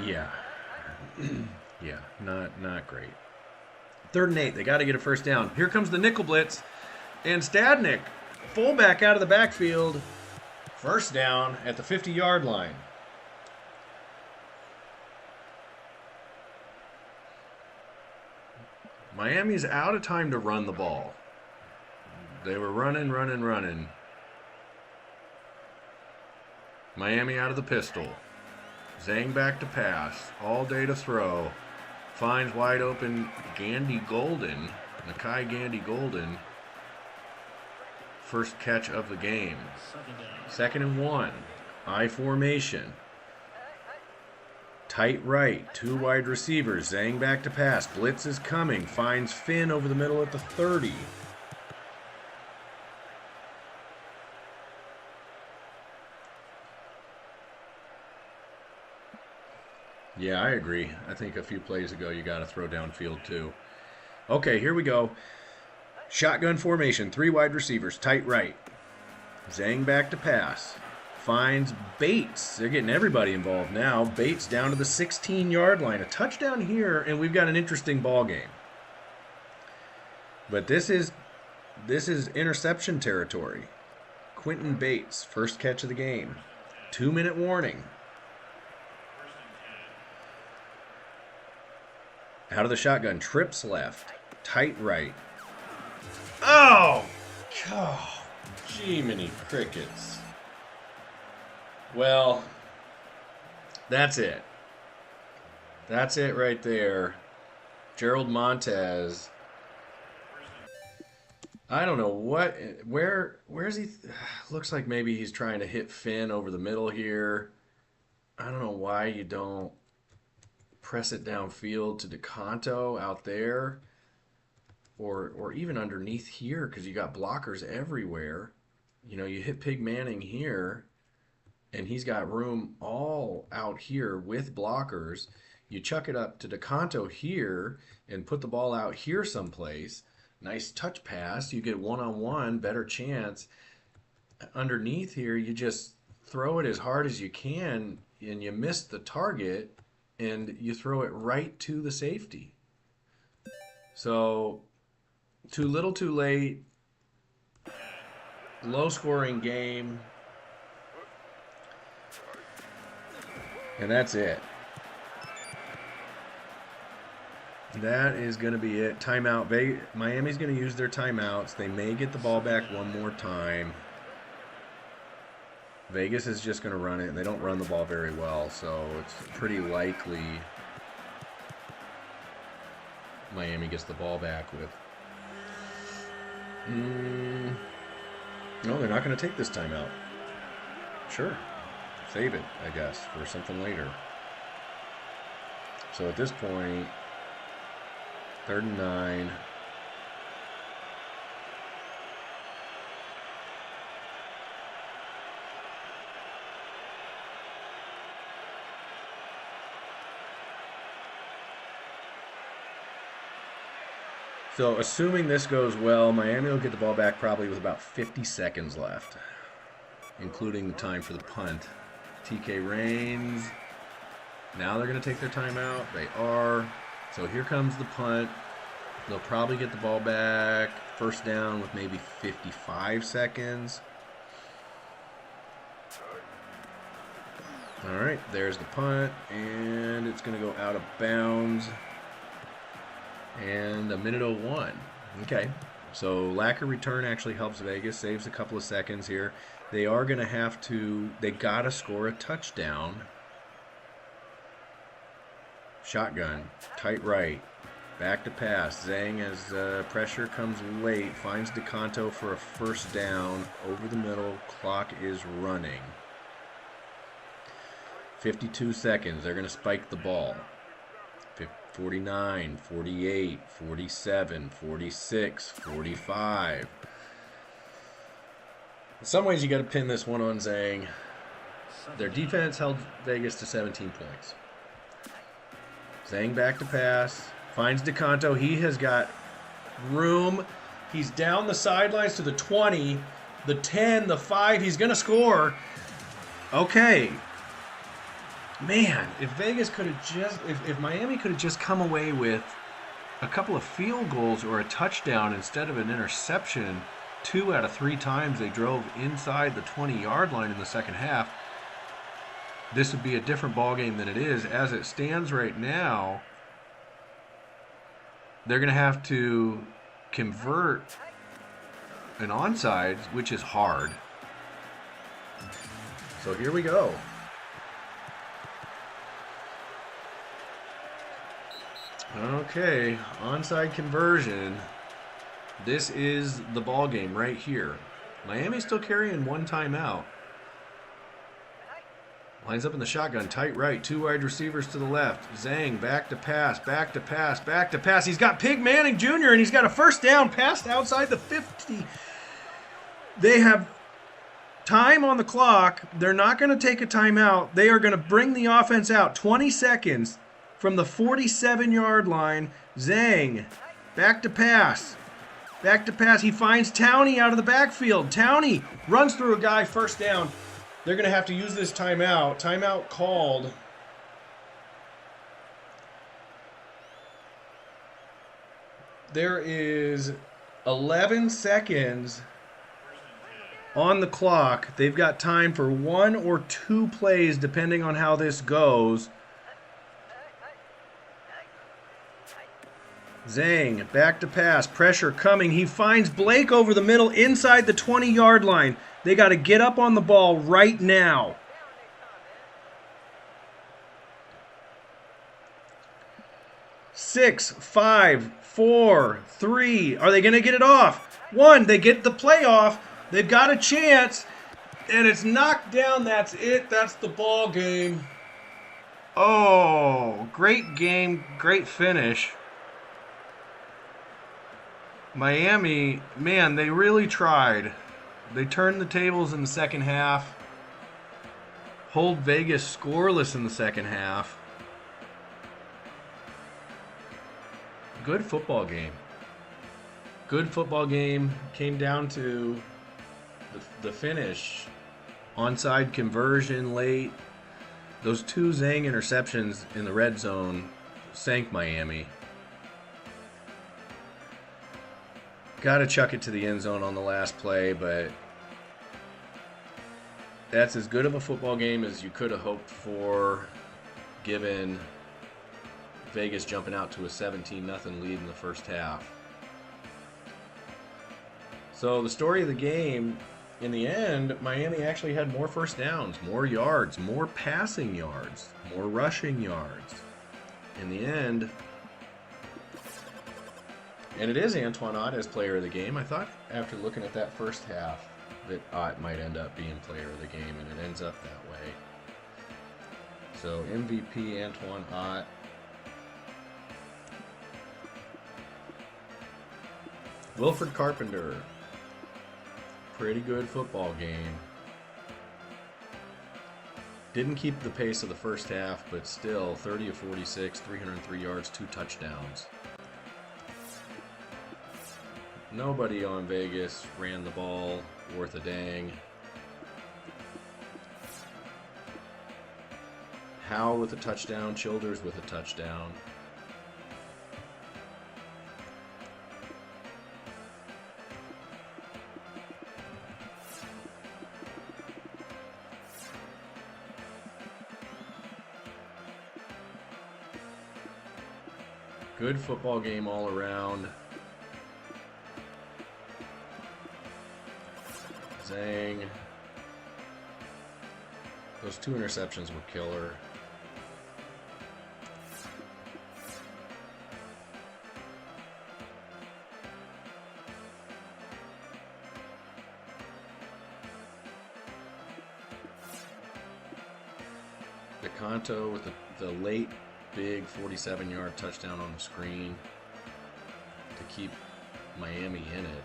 Yeah, yeah, not great. 3rd and 8. They got to get a first down. Here comes the nickel blitz, and Stadnick, fullback out of the backfield. First down at the 50-yard line. Miami's out of time to run the ball. They were running. Miami out of the pistol. Zhang back to pass. All day to throw. Finds wide open Nakai Gandy Golden. First catch of the game. 2nd and 1. I formation. Tight right. 2 wide receivers. Zhang back to pass. Blitz is coming. Finds Finn over the middle at the 30. Yeah, I agree. I think a few plays ago you got to throw downfield too. Okay, here we go. Shotgun formation. 3 wide receivers. Tight right. Zhang back to pass. Finds Bates. They're getting everybody involved now. Bates down to the 16-yard line. A touchdown here, and we've got an interesting ball game. But this is interception territory. Quentin Bates, first catch of the game. 2-minute warning. Out of the shotgun, trips left, tight right. Oh, Jiminy crickets. Well, that's it. That's it right there. Gerald Montez. I don't know where's he? Looks like maybe he's trying to hit Finn over the middle here. I don't know why you don't press it downfield to DeCanto out there, or even underneath here, because you got blockers everywhere. You know, you hit Pig Manning here, and he's got room all out here with blockers. You chuck it up to DeCanto here and put the ball out here someplace. Nice touch pass. You get one-on-one, better chance. Underneath here, you just throw it as hard as you can, and you miss the target, and you throw it right to the safety. So, too little, too late. Low-scoring game. And that's it. That is going to be it. Timeout. Miami's going to use their timeouts. They may get the ball back one more time. Vegas is just going to run it. They don't run the ball very well, so it's pretty likely Miami gets the ball back with... No, they're not going to take this timeout. Sure. Save it, I guess, for something later. So at this point, 3rd and 9. So assuming this goes well, Miami will get the ball back probably with about 50 seconds left, including the time for the punt. TK Reigns. Now they're going to take their timeout. They are. So here comes the punt. They'll probably get the ball back. First down with maybe 55 seconds. All right, there's the punt, and it's going to go out of bounds. And a minute 01. Okay, so lack of return actually helps Vegas, saves a couple of seconds here. They are going to have to, they got to score a touchdown. Shotgun, tight right, back to pass. Zhang, as pressure comes late, finds DeCanto for a first down. Over the middle, clock is running. 52 seconds, they're going to spike the ball. 49, 48, 47, 46, 45. In some ways, you got to pin this one on Zhang. Their defense held Vegas to 17 points. Zhang back to pass. Finds DeCanto. He has got room. He's down the sidelines to the 20, the 10, the 5. He's going to score. Okay. Man, if Vegas could have just, if Miami could have just come away with a couple of field goals or a touchdown instead of an interception, 2 out of 3 times they drove inside the 20-yard line in the second half, this would be a different ballgame than it is. As it stands right now, they're going to have to convert an onside, which is hard. So here we go. Okay, onside conversion. This is the ball game right here. Miami's still carrying 1 timeout. Lines up in the shotgun, tight right, 2 wide receivers to the left. Zhang back to pass, back to pass, back to pass. He's got Pig Manning Jr. and he's got a first down, passed outside the 50. They have time on the clock. They're not going to take a timeout. They are going to bring the offense out. 20 seconds. From the 47-yard line, Zhang, back to pass. Back to pass. He finds Towney out of the backfield. Towney runs through a guy, first down. They're going to have to use this timeout. Timeout called. There is 11 seconds on the clock. They've got time for 1 or 2 plays, depending on how this goes. Zhang, back to pass, pressure coming. He finds Blake over the middle inside the 20-yard line. They got to get up on the ball right now. Six, 5, 4, 3. Are they going to get it off? 1, they get the play off. They've got a chance, and it's knocked down. That's it. That's the ball game. Oh, great game, great finish. Miami, man, they really tried. They turned the tables in the second half. Hold Vegas scoreless in the second half. Good football game. Good football game. Came down to the finish. Onside conversion late. Those 2 Zhang interceptions in the red zone sank Miami. Got to chuck it to the end zone on the last play, but that's as good of a football game as you could have hoped for, given Vegas jumping out to a 17-0 lead in the first half. So the story of the game, in the end, Miami actually had more first downs, more yards, more passing yards, more rushing yards. In the end, and it is Antoine Ott as player of the game. I thought after looking at that first half, that Ott might end up being player of the game, and it ends up that way. So MVP Antoine Ott. Wilford Carpenter. Pretty good football game. Didn't keep the pace of the first half, but still 30 of 46, 303 yards, 2 touchdowns. Nobody on Vegas ran the ball worth a dang. Howe with a touchdown, Childers with a touchdown. Good football game all around. Zhang. Those 2 interceptions were killer. DeCanto with the late big 47-yard touchdown on the screen to keep Miami in it.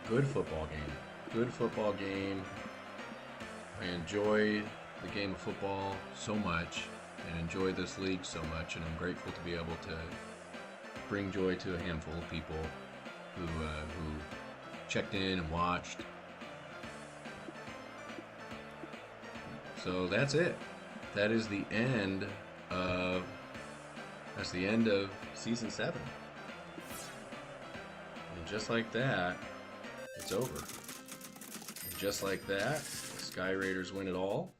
Good football game. Good football game. I enjoy the game of football so much and enjoy this league so much, and I'm grateful to be able to bring joy to a handful of people who checked in and watched. So that's it. That is the end of season 7. And just like that, it's over. And just like that, the Sky Raiders win it all.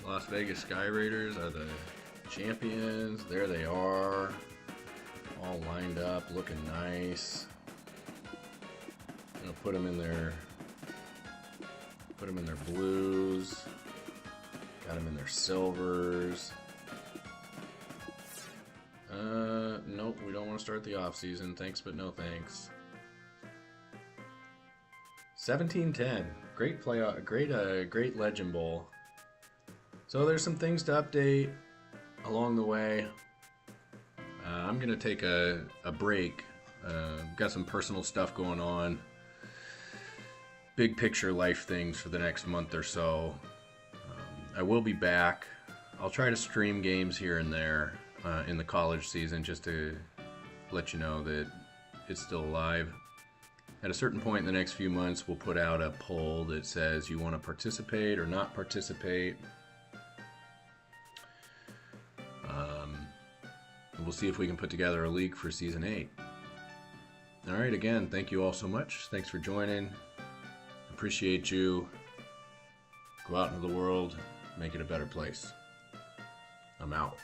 Las Vegas Sky Raiders are the champions. There they are, all lined up, looking nice. Gonna put them in their blues. Got them in their silvers. Nope, we don't want to start the off season. Thanks, but no thanks. 17-10, great playoff, great Legend Bowl. So there's some things to update along the way. I'm going to take a break. Got some personal stuff going on. Big picture life things for the next month or so. I will be back. I'll try to stream games here and there in the college season just to let you know that it's still alive. At a certain point in the next few months, we'll put out a poll that says you want to participate or not participate. We'll see if we can put together a league for Season 8. All right, again, thank you all so much. Thanks for joining. Appreciate you. Go out into the world, make it a better place. I'm out.